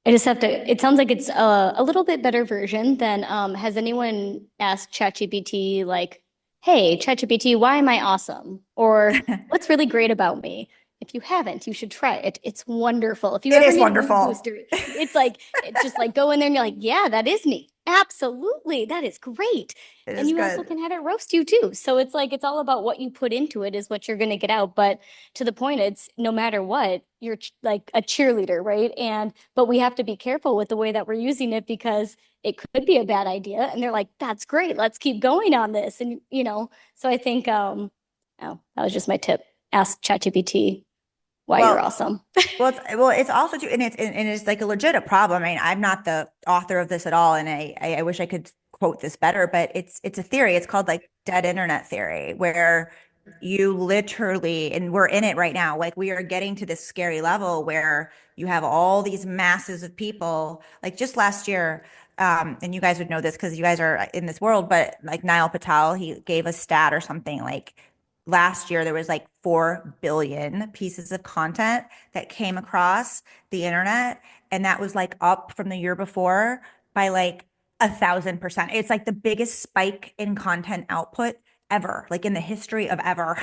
I just have to, it sounds like it's a little bit better version than, has anyone asked ChatGPT like, hey, ChatGPT, why am I awesome? Or what's really great about me? If you haven't, you should try it. It's wonderful. If you It ever is need a mood wonderful. booster, it's like just like go in there and you're like, yeah, that is me. Absolutely. That is great. It And is you also good. can have it roast you too. So it's like it's all about what you put into it is what you're going to get out. But to the point, it's no matter what, you're like a cheerleader, right? And but we have to be careful with the way that we're using it because it could be a bad idea. And they're like, that's great. Let's keep going on this. And so I think oh, that was just my tip. Ask ChatGPT why you're Well, awesome. it's also too, and it's like a legit problem. I mean, I'm not the author of this at all, and I wish I could quote this better, but it's a theory. It's called like dead internet theory, where you literally, and we're in it right now. Like we are getting to this scary level where you have all these masses of people. Like just last year, and you guys would know this because you guys are in this world, but like Niall Patel, he gave a stat or something like last year there was like 4 billion pieces of content that came across the internet, and that was like up from the year before by like 1,000%. It's like the biggest spike in content output ever, like in the history of ever.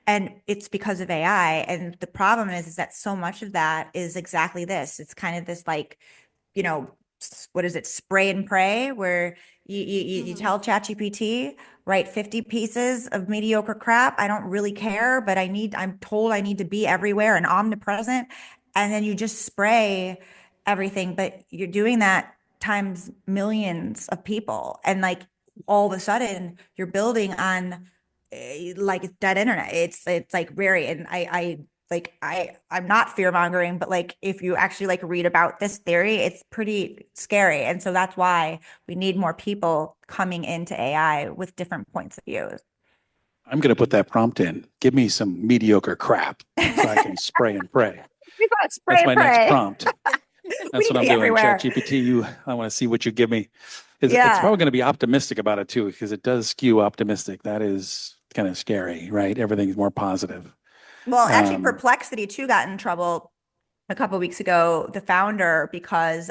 And it's because of AI. And the problem is that so much of that is exactly this. It's kind of this like, you know, what is it, spray and pray, where you tell ChatGPT, write 50 pieces of mediocre crap. I don't really care, but I'm told I need to be everywhere and omnipresent. And then you just spray everything, but you're doing that times millions of people. And like all of a sudden you're building on like dead internet. It's like very, and I'm not fear mongering, but like if you actually like read about this theory, it's pretty scary. And so that's why we need more people coming into AI with different points of view. I'm going to put that prompt in. Give me some mediocre crap so I can spray and pray. We got spray That's my and next pray. prompt. We That's need what to I'm be doing. everywhere. ChatGPT, I want to see what you give me. It's Yeah. probably going to be optimistic about it too, because it does skew optimistic. That is kind of scary, right? Everything's more positive. Well, actually, Um, Perplexity too got in trouble a couple of weeks ago, the founder, because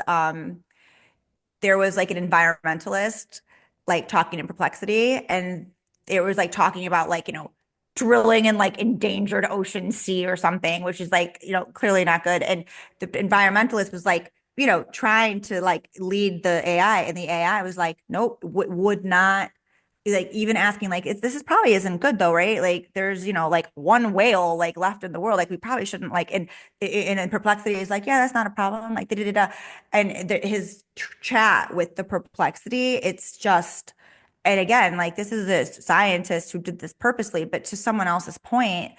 there was like an environmentalist like talking in Perplexity, and it was like talking about like, drilling in like endangered ocean sea or something, which is like, clearly not good. And the environmentalist was like, trying to like lead the AI, and the AI was like, nope, would not, like even asking like this is probably isn't good though, right? Like there's like one whale like left in the world, like we probably shouldn't like, and Perplexity is like, yeah, that's not a problem, like da da da. And his chat with the Perplexity, it's just, and again, like this is a scientist who did this purposely, but to someone else's point,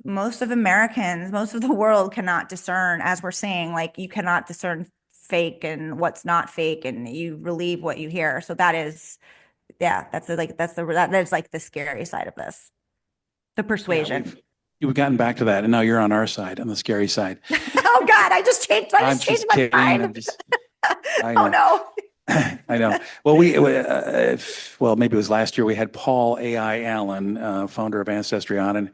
most of Americans, most of the world cannot discern, as we're saying, like you cannot discern fake and what's not fake, and you believe what you hear. So that is, yeah, that's like the scary side of this, the yeah, persuasion. we've gotten back to that, and now you're on our side, on the scary side. Oh God, I just changed I'm just my kidding. mind. I Oh know. no. I know. Well, well, maybe it was last year. We had Paul A.I. Allen, founder of Ancestry, on, and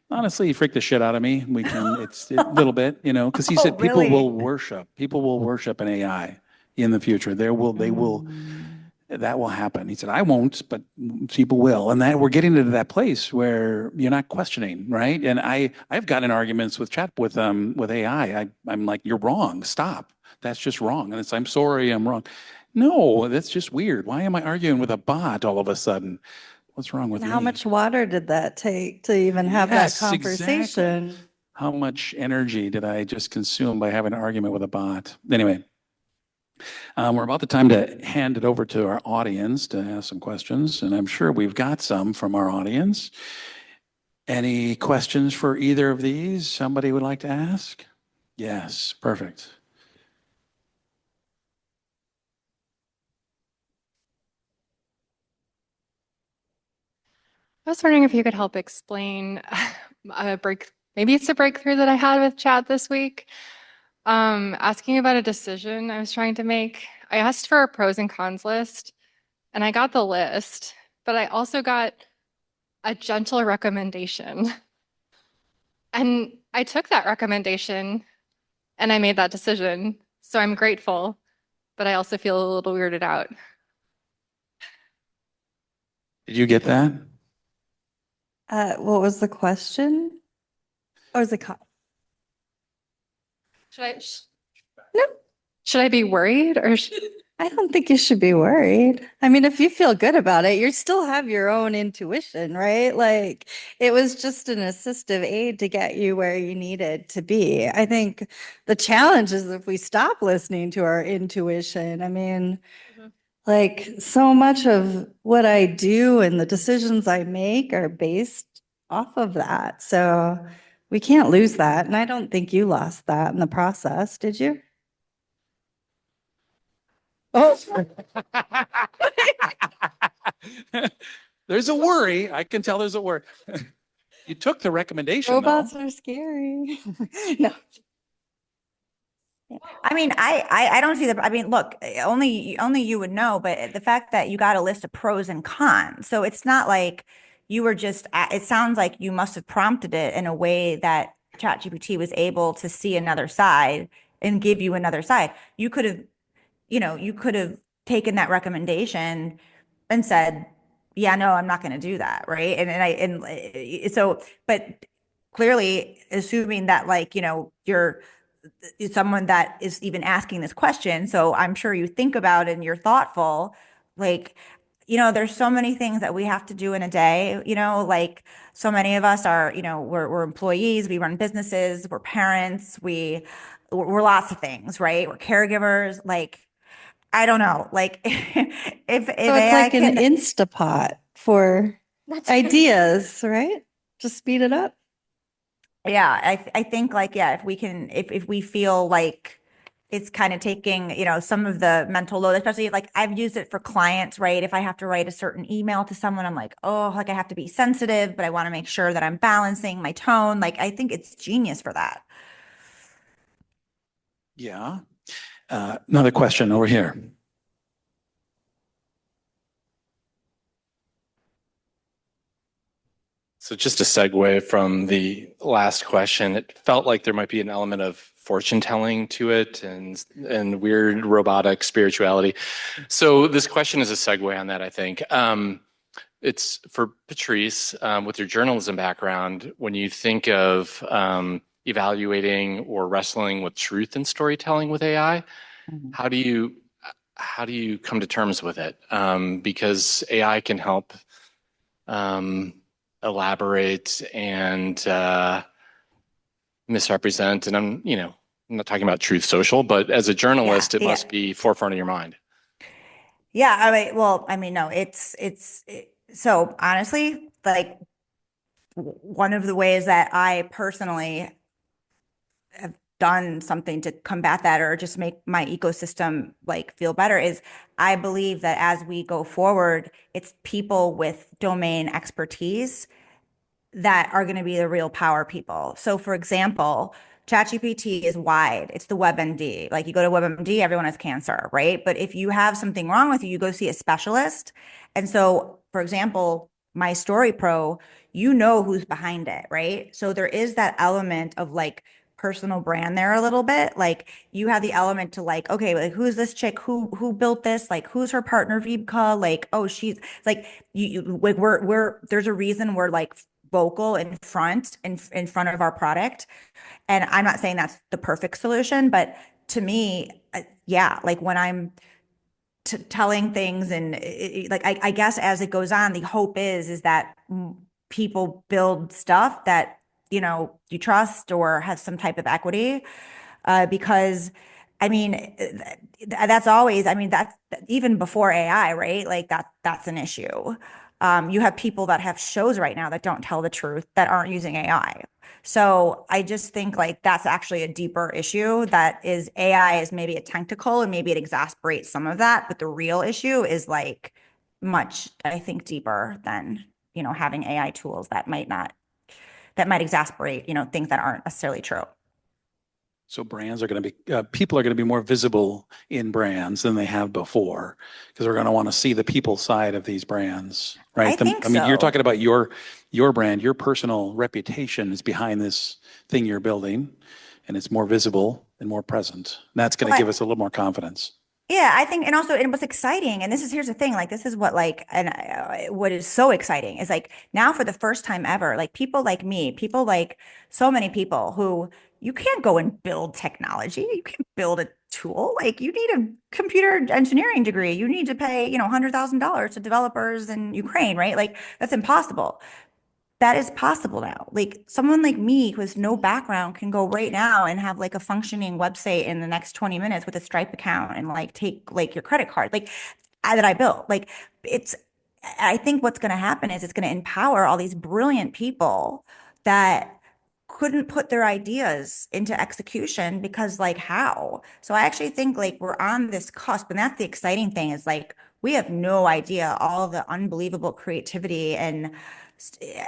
honestly, he freaked the shit out of me. It's a little bit, because he Oh, said really? people will worship an AI in the future. They will, that will happen. He said, I won't, but people will. And that we're getting into that place where you're not questioning, right? And I've gotten in arguments with AI. I'm like, you're wrong. Stop. That's just wrong. And I'm sorry, I'm wrong. No, that's just weird. Why am I arguing with a bot all of a sudden? What's wrong with And me? how much water did that take to even have that Yes, exactly. conversation? How much energy did I just consume by having an argument with a bot? Anyway, we're about the time to hand it over to our audience to ask some questions, and I'm sure we've got some from our audience. Any questions for either of these somebody would like to ask? Yes, perfect. I was wondering if you could help explain maybe it's a breakthrough that I had with chat this week. Asking about a decision I was trying to make. I asked for a pros and cons list, and I got the list, but I also got a gentle recommendation. And I took that recommendation and I made that decision. So I'm grateful, but I also feel a little weirded out. Did you get that? What was the question? Or is it con? Should I? No. Should I be worried or? I don't think you should be worried. I mean, if you feel good about it, you still have your own intuition, right? Like it was just an assistive aid to get you where you needed to be. I think the challenge is if we stop listening to our intuition. I mean, like so much of what I do and the decisions I make are based off of that. So we can't lose that. And I don't think you lost that in the process, did you? Oh. There's a worry. I can tell there's a worry. You took the recommendation, Robots though. are scary. No. I mean, I don't see the, I mean, look, only you would know, but the fact that you got a list of pros and cons. So it's not like you were just, it sounds like you must have prompted it in a way that ChatGPT was able to see another side and give you another side. You could have, you could have taken that recommendation and said, yeah, no, I'm not going to do that. Right. And so, but clearly assuming that like, you're someone that is even asking this question. So I'm sure you think about it and you're thoughtful. Like, there's so many things that we have to do in a day, like so many of us are, we're employees, we run businesses, we're parents, we're lots of things, right? We're caregivers. Like, I don't know, like if So it's AI like an Instapot for ideas, right? Just speed it up. yeah, I think like, yeah, if we can, if we feel like it's kind of taking, some of the mental load, especially like I've used it for clients, right? If I have to write a certain email to someone, I'm like, oh, like I have to be sensitive, but I want to make sure that I'm balancing my tone. Like, I think it's genius for that. Yeah. Another question over here. So just a segue from the last question, it felt like there might be an element of fortune telling to it and weird robotic spirituality. So this question is a segue on that, I think. It's for Patrice, with your journalism background, when you think of evaluating or wrestling with truth in storytelling with AI, how do you come to terms with it? Because AI can help elaborate and misrepresent. And I'm not talking about truth social, but as a journalist, it must be forefront of your mind. Yeah, I mean, no, so honestly, like one of the ways that I personally have done something to combat that or just make my ecosystem like feel better is I believe that as we go forward, it's people with domain expertise that are going to be the real power people. So for example, ChatGPT is wide. It's the WebMD. Like you go to WebMD, everyone has cancer, right? But if you have something wrong with you, you go see a specialist. And so, for example, my Story Pro, you know who's behind it, right? So there is that element of like personal brand there a little bit. Like you have the element to like, okay, like who's this chick? Who built this? Like who's her partner Vibka? Like, oh, she's like you like we're there's a reason we're like vocal in front of our product. And I'm not saying that's the perfect solution, but to me, yeah, like when I'm telling things and like I guess as it goes on, the hope is that people build stuff that you trust or has some type of equity, because I mean that's always, I mean that's even before AI, right? Like that's an issue. You have people that have shows right now that don't tell the truth that aren't using AI. So I just think like that's actually a deeper issue that is AI is maybe a tentacle and maybe it exasperates some of that. But the real issue is like much, I think, deeper than, having AI tools that might exasperate, things that aren't necessarily true. So brands are going to be, people are going to be more visible in brands than they have before because they're going to want to see the people side of these brands, right? I think I mean, you're so. talking about your brand, your personal reputation is behind this thing you're building, and it's more visible and more present. And that's going to give us a little more confidence. Yeah, I think, and also, and what's exciting, and here's the thing, like, this is what, like, and what is so exciting is like now for the first time ever, like people like me, people like so many people who you can't go and build technology, you can't build a tool, like you need a computer engineering degree, you need to pay, $100,000 to developers in Ukraine, right? Like that's impossible. That is possible now. Like someone like me who has no background can go right now and have like a functioning website in the next 20 minutes with a Stripe account and like take like your credit card, like that I built. Like it's, I think what's going to happen is it's going to empower all these brilliant people that couldn't put their ideas into execution because like how? So I actually think like we're on this cusp, and that's the exciting thing is like we have no idea all the unbelievable creativity and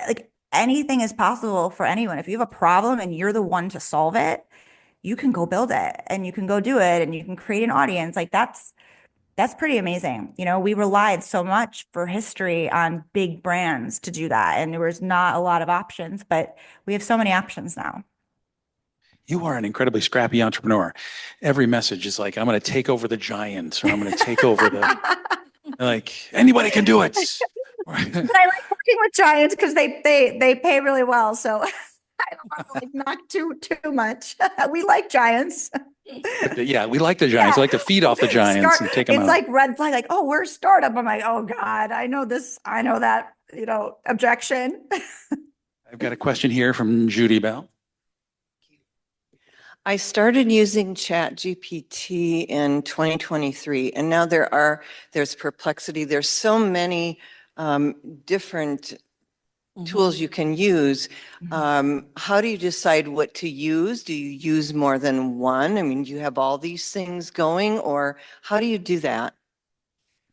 like anything is possible for anyone. If you have a problem and you're the one to solve it, you can go build it and you can go do it and you can create an audience. Like that's pretty amazing. We relied so much for history on big brands to do that. And there was not a lot of options, but we have so many options now. You are an incredibly scrappy entrepreneur. Every message is like, I'm going to take over the giants, or I'm going to take over like anybody can do it. But I like working with giants because they pay really well. So I don't want to like not too much. We like giants. Yeah, we like the giants. Yeah. We like to feed off the giants and take them It's out. like red flag, like, oh, we're a startup. I'm like, oh God, I know this, I know that, objection. I've got a question here from Judy Bell. I started using ChatGPT in 2023, and now there's Perplexity. There's so many different tools you can use. How do you decide what to use? Do you use more than one? I mean, do you have all these things going, or how do you do that?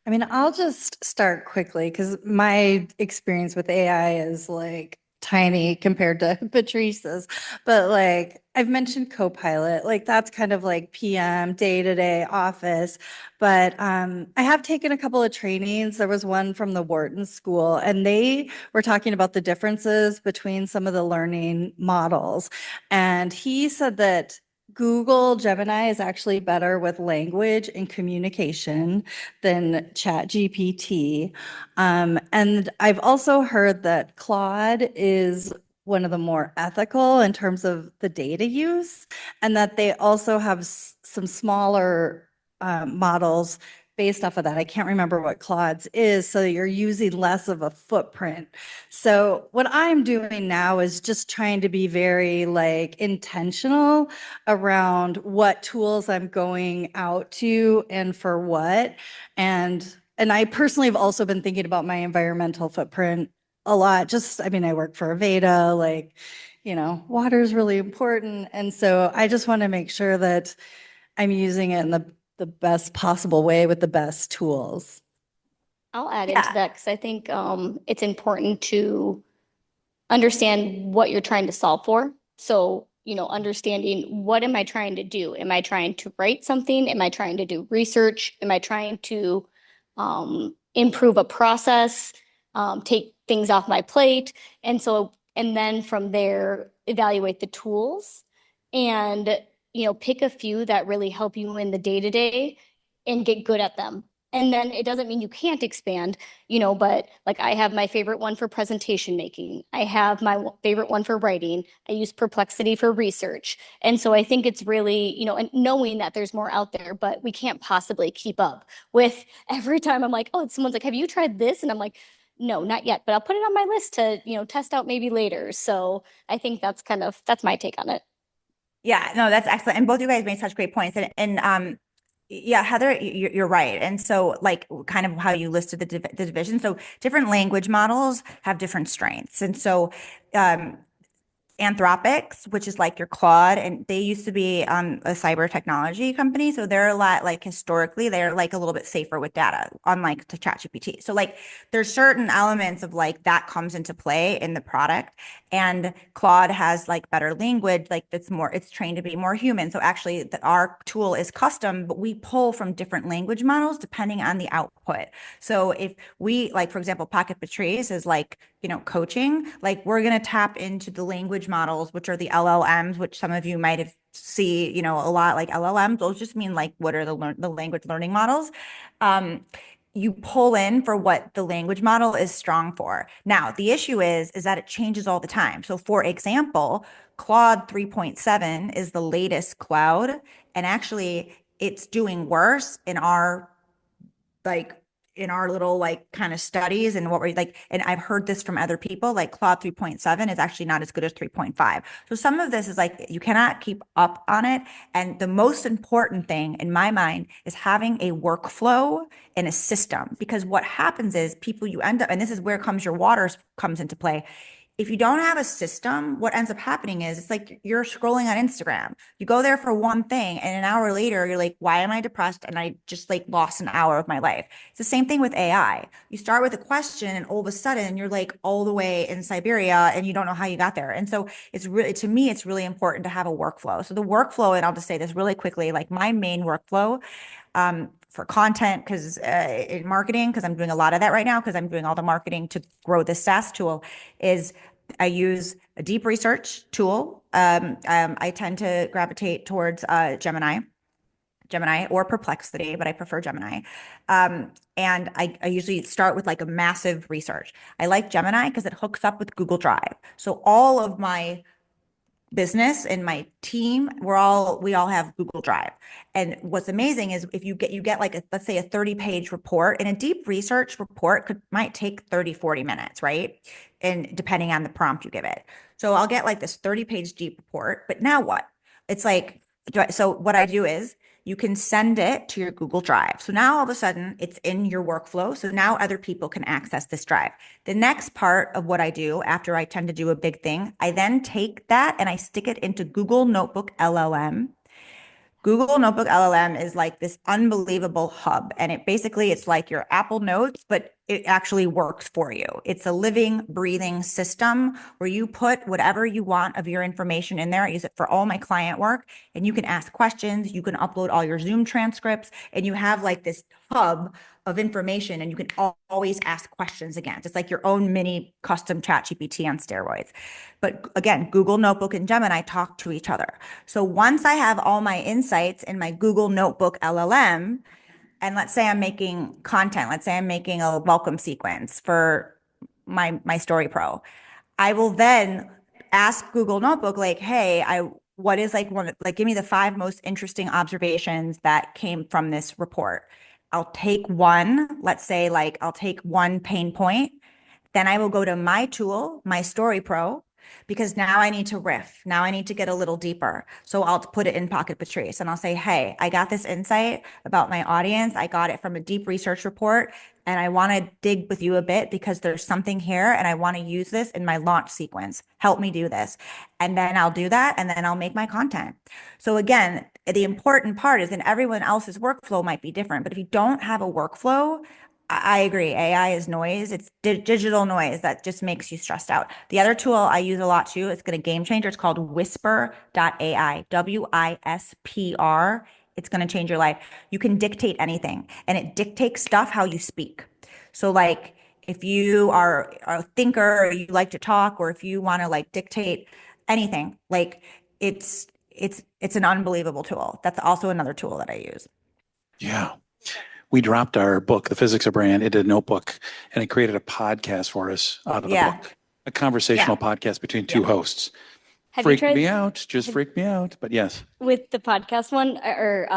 I mean, I'll just start quickly because my experience with AI is like tiny compared to Patrice's. But like I've mentioned Copilot, like that's kind of like PM, day-to-day office. But I have taken a couple of trainings. There was one from the Wharton School, and they were talking about the differences between some of the learning models. And he said that Google Gemini is actually better with language and communication than ChatGPT. And I've also heard that Claude is one of the more ethical in terms of the data use, and that they also have some smaller models based off of that. I can't remember what Claude's is, so you're using less of a footprint. So what I'm doing now is just trying to be very like intentional around what tools I'm going out to and for what. And I personally have also been thinking about my environmental footprint a lot. I mean, I work for Aveda, like, water is really important. And so I just want to make sure that I'm using it in the best possible way with the best tools. I'll add into that because I think it's important to understand what you're trying to solve for. So, understanding what am I trying to do? Am I trying to write something? Am I trying to do research? Am I trying to improve a process, take things off my plate? And then from there, evaluate the tools and, pick a few that really help you in the day-to-day and get good at them. And then it doesn't mean you can't expand, but like I have my favorite one for presentation making. I have my favorite one for writing. I use Perplexity for research. And so I think it's really, and knowing that there's more out there, but we can't possibly keep up with every time I'm like, oh, someone's like, have you tried this? And I'm like, no, not yet, but I'll put it on my list to, test out maybe later. So I think that's my take on it. Yeah, no, that's excellent. And both you guys made such great points. And yeah, Heather, you're right. And so like kind of how you listed the division. So different language models have different strengths. And so Anthropics, which is like your Claude, and they used to be a cyber technology company. So they're a lot like historically, they're like a little bit safer with data, unlike the ChatGPT. So like there's certain elements of like that comes into play in the product. And Claude has like better language, like it's trained to be more human. So actually our tool is custom, but we pull from different language models depending on the output. So if we like, for example, Pocket Patrice is like, coaching, like we're going to tap into the language models, which are the LLMs, which some of you might have see, you know, a lot like LLMs. Those just mean like, what are the language learning models? You pull in for what the language model is strong for. Now, the issue is that it changes all the time. So for example, Claude 3.7 is the latest cloud, and actually it's doing worse in our like in our little like kind of studies and what we're like, and I've heard this from other people, like Claude 3.7 is actually not as good as 3.5. So some of this is like, you cannot keep up on it. And the most important thing in my mind is having a workflow and a system, because what happens is people, you end up, and this is where comes your water comes into play. If you don't have a system, what ends up happening is it's like you're scrolling on Instagram. You go there for one thing, and an hour later, you're like, why am I depressed? And I just like lost an hour of my life. It's the same thing with AI. You start with a question, and all of a sudden, you're like all the way in Siberia, and you don't know how you got there. And so it's really, to me, it's really important to have a workflow. So the workflow, and I'll just say this really quickly, like my main workflow for content, because in marketing, because I'm doing a lot of that right now, because I'm doing all the marketing to grow this SaaS tool, is I use a deep research tool. I tend to gravitate towards Gemini or Perplexity, but I prefer Gemini. And I usually start with like a massive research. I like Gemini because it hooks up with Google Drive. So all of my business and my team, we all have Google Drive. And what's amazing is if you get like let's say a 30-page report, and a deep research report might take 30, 40 minutes, right? And depending on the prompt you give it. So I'll get like this 30-page deep report, but now what? It's like, so what I do is you can send it to your Google Drive. So now all of a sudden it's in your workflow. So now other people can access this drive. The next part of what I do after I tend to do a big thing, I then take that and I stick it into Google Notebook LLM. Google Notebook LLM is like this unbelievable hub. And it's like your Apple Notes, but it actually works for you. It's a living, breathing system where you put whatever you want of your information in there. I use it for all my client work, and you can ask questions. You can upload all your Zoom transcripts, and you have like this hub of information, and you can always ask questions again. It's like your own mini custom chat GPT on steroids. But again, Google Notebook and Gemini talk to each other. So once I have all my insights in my Google Notebook LLM, and let's say I'm making content, let's say I'm making a welcome sequence for my Story Pro, I will then ask Google Notebook, like, hey, what is like give me the 5 most interesting observations that came from this report. I'll take one, let's say like I'll take one pain point, then I will go to my tool, my Story Pro, because now I need to riff. Now I need to get a little deeper. So I'll put it in Pocket Patrice and I'll say, hey, I got this insight about my audience. I got it from a deep research report, and I want to dig with you a bit because there's something here and I want to use this in my launch sequence. Help me do this. And then I'll do that, and then I'll make my content. So again, the important part is, that everyone else's workflow might be different, but if you don't have a workflow, I agree. AI is noise. It's digital noise that just makes you stressed out. The other tool I use a lot too, it's going to game changer. It's called whisper.ai, WISPR. It's going to change your life. You can dictate anything, and it dictates stuff how you speak. So like if you are a thinker, or you like to talk, or if you want to like dictate anything, like it's an unbelievable tool. That's also another tool that I use. Yeah. We dropped our book, The Physics of Brand, into a notebook, and it created a podcast for us out of the book, a conversational podcast between 2 hosts. Freaked me out, freaked me out, but yes. With the podcast one, or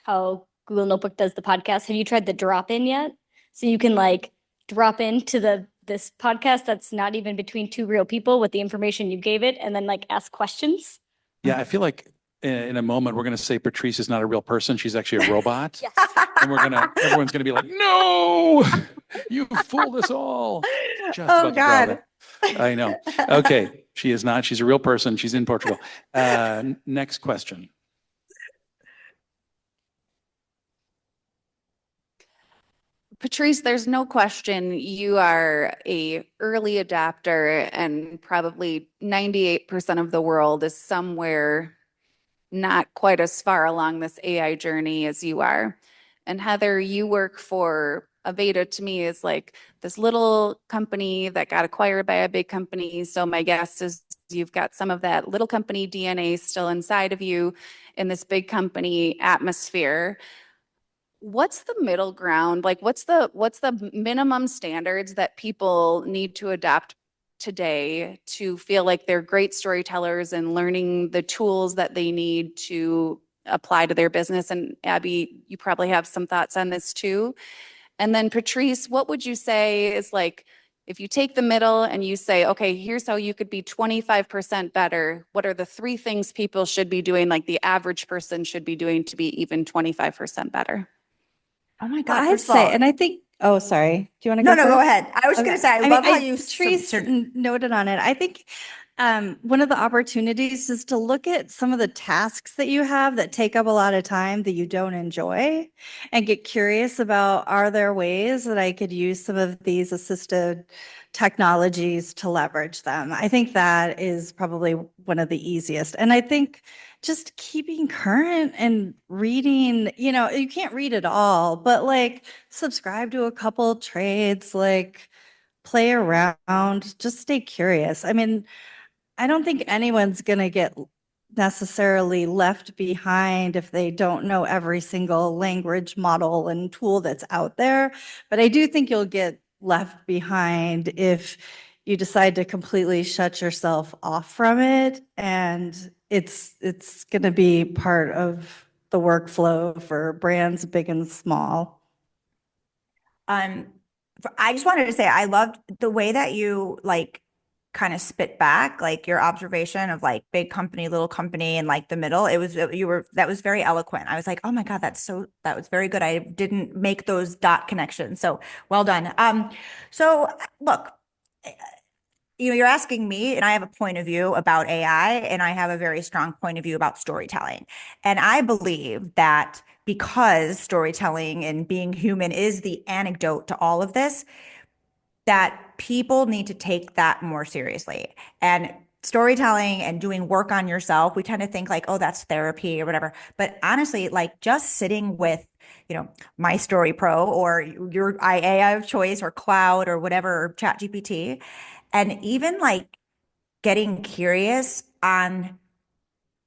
how Google Notebook does the podcast, have you tried the drop-in yet? So you can like drop into this podcast that's not even between 2 real people with the information you gave it, and then like ask questions. Yeah, I feel like in a moment we're going to say Patrice is not a real person. She's actually a robot. Yes. And everyone's going to be like, no, you fooled us all. Just oh God. I know. Okay. She is not. She's a real person. She's in Portugal. Next question. Patrice, there's no question you are a early adapter, and probably 98% of the world is somewhere not quite as far along this AI journey as you are. And Heather, you work for Aveda. To me is like this little company that got acquired by a big company. So my guess is you've got some of that little company DNA still inside of you in this big company atmosphere. What's the middle ground? Like what's the minimum standards that people need to adopt today to feel like they're great storytellers and learning the tools that they need to apply to their business? And Abby, you probably have some thoughts on this too. And then Patrice, what would you say is like, if you take the middle and you say, okay, here's how you could be 25% better, what are the 3 things people should be doing, like the average person should be doing to be even 25% better? Oh my Well, God. I'd First of say, all, and I think, oh, sorry. Do you want to no, go no, go first? ahead. I was just Okay. gonna say, I mean, love how you Patrice noted on it. I think one of the opportunities is to look at some of the tasks that you have that take up a lot of time that you don't enjoy and get curious about, are there ways that I could use some of these assisted technologies to leverage them? I think that is probably one of the easiest. And I think just keeping current and reading, you can't read it all, but like subscribe to a couple trades, like play around, just stay curious. I mean, I don't think anyone's going to get necessarily left behind if they don't know every single language model and tool that's out there. But I do think you'll get left behind if you decide to completely shut yourself off from it. And it's going to be part of the workflow for brands big and small. I just wanted to say I loved the way that you like kind of spit back, like your observation of like big company, little company, and like the middle. That was very eloquent. I was like, oh my God, that was very good. I didn't make those dot connections. So well done. So look, you're asking me, and I have a point of view about AI, and I have a very strong point of view about storytelling. And I believe that because storytelling and being human is the antidote to all of this, that people need to take that more seriously. And storytelling and doing work on yourself, we tend to think like, oh, that's therapy or whatever. But honestly, like just sitting with, My Story Pro or your AI of choice or Cloud or whatever, or Chat GPT, and even like getting curious on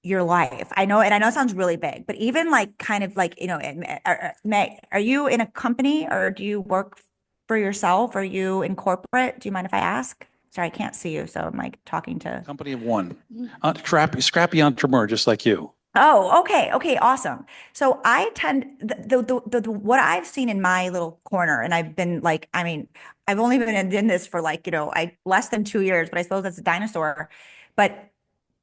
your life. I know it sounds really big, but even like kind of like, Meg, are you in a company or do you work for yourself? Are you in corporate? Do you mind if I ask? Sorry, I can't see you, so I'm like talking to. Company of one. Scrappy entrepreneur, just like you. Oh, okay. Okay, awesome. So I tend what I've seen in my little corner, and I've been like, I mean, I've only been in this for like, I less than 2 years, but I suppose that's a dinosaur. But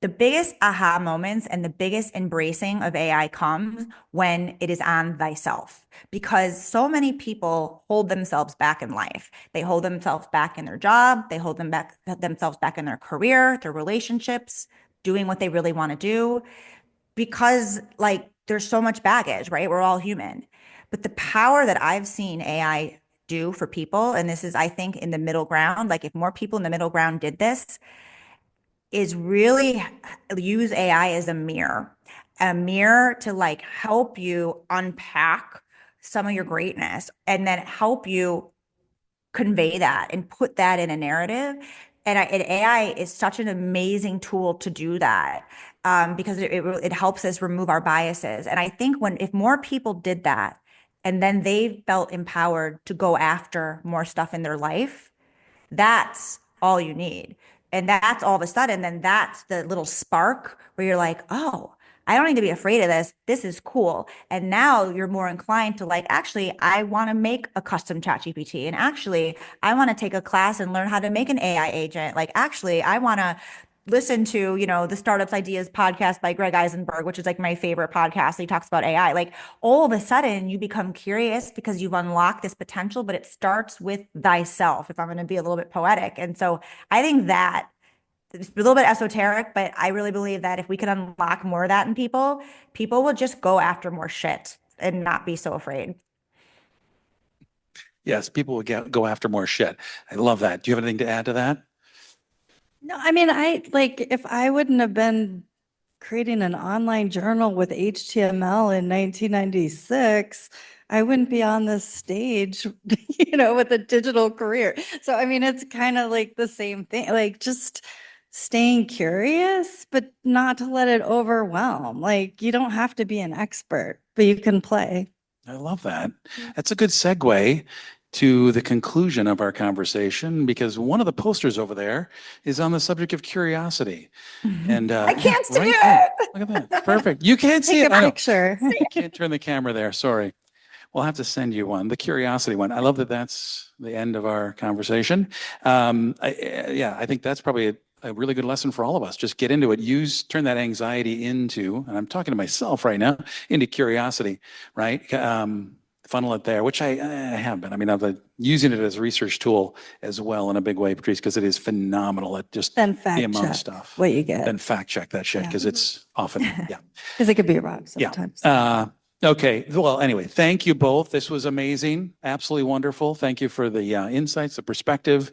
the biggest aha moments and the biggest embracing of AI comes when it is on thyself, because so many people hold themselves back in life. They hold themselves back in their job. They hold themselves back in their career, their relationships, doing what they really want to do, because like there's so much baggage, right? We're all human. But the power that I've seen AI do for people, and this is, I think, in the middle ground, like if more people in the middle ground did this, is really use AI as a mirror to like help you unpack some of your greatness and then help you convey that and put that in a narrative. And AI is such an amazing tool to do that, because it helps us remove our biases. And I think if more people did that, and then they felt empowered to go after more stuff in their life, that's all you need. And that's all of a sudden, then that's the little spark where you're like, oh, I don't need to be afraid of this. This is cool. And now you're more inclined to like, actually, I want to make a custom chat GPT. And actually, I want to take a class and learn how to make an AI agent. Like, actually, I want to listen to, the Startups Ideas podcast by Greg Eisenberg, which is like my favorite podcast. He talks about AI. Like all of a sudden you become curious because you've unlocked this potential, but it starts with thyself, if I'm going to be a little bit poetic. And so I think that it's a little bit esoteric, but I really believe that if we can unlock more of that in people, people will just go after more shit and not be so afraid. Yes, people will go after more shit. I love that. Do you have anything to add to that? No, I mean, if I wouldn't have been creating an online journal with HTML in 1996, I wouldn't be on this stage, with a digital career. So, I mean, it's kind of like the same thing, like just staying curious, but not to let it overwhelm. Like you don't have to be an expert, but you can play. I love that. That's a good segue to the conclusion of our conversation because one of the posters over there is on the subject of curiosity. And I can't see right there. it. Look at that. Perfect. You can't see Take it. a I know. picture. I can't turn the camera there. Sorry. We'll have to send you one, the curiosity one. I love that that's the end of our conversation. I think that's probably a really good lesson for all of us. Just get into it. Turn that anxiety into, and I'm talking to myself right now, into curiosity, right? Funnel it there, which I have been. I mean, I've been using it as a research tool as well in a big way, Patrice, because it is phenomenal at just Then the fact amount of check stuff. what you get. Then fact check that shit Yeah. because it's often, yeah. Because it could be wrong Yeah. sometimes. Okay. Well, anyway, thank you both. This was amazing. Absolutely wonderful. Thank you for the insights, the perspective,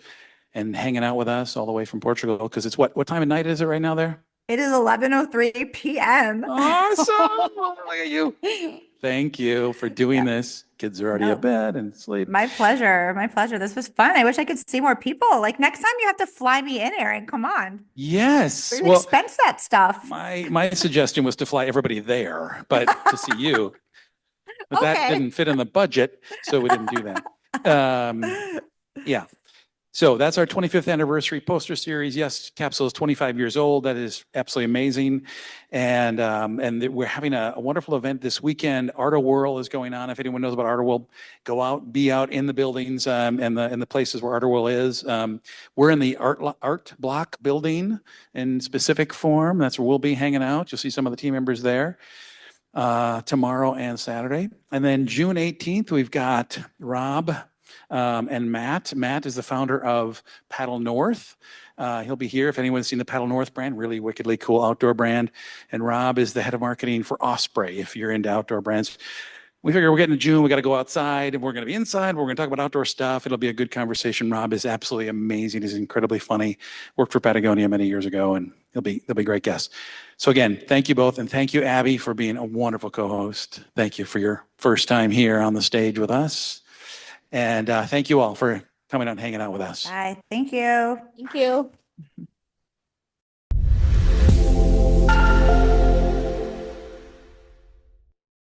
and hanging out with us all the way from Portugal. Because it's what time of night is it right now there? It is 11:03 p.m. Awesome. Look at you. Thank you for doing this. Kids are already No. at bed and asleep. My pleasure. My pleasure. This was fun. I wish I could see more people. Like next time you have to fly me in, Aaron. Come on. Yes. We Well, expense that stuff. my suggestion was to fly everybody there, but to see you. But that Okay. didn't fit in the budget, so we didn't do that. Yeah. So that's our 25th anniversary poster series. Yes, Capsule is 25 years old. That is absolutely amazing. And we're having a wonderful event this weekend. Art Whirl is going on. If anyone knows about Art Whirl, go out, be out in the buildings and the places where Art Whirl is. We're in the art block building in specific form. That's where we'll be hanging out. You'll see some of the team members there tomorrow and Saturday. And then June 18th, we've got Rob and Matt. Matt is the founder of Paddle North. He'll be here if anyone's seen the Paddle North brand, really wickedly cool outdoor brand. And Rob is the head of marketing for Osprey, if you're into outdoor brands. We figure we're getting to June, we got to go outside and we're going to be inside. We're going to talk about outdoor stuff. It'll be a good conversation. Rob is absolutely amazing. He's incredibly funny. Worked for Patagonia many years ago and they'll be great guests. So again, thank you both. And thank you, Abby, for being a wonderful co-host. Thank you for your first time here on the stage with us. And thank you all for coming out and hanging out with us. Bye. Thank you. Thank you.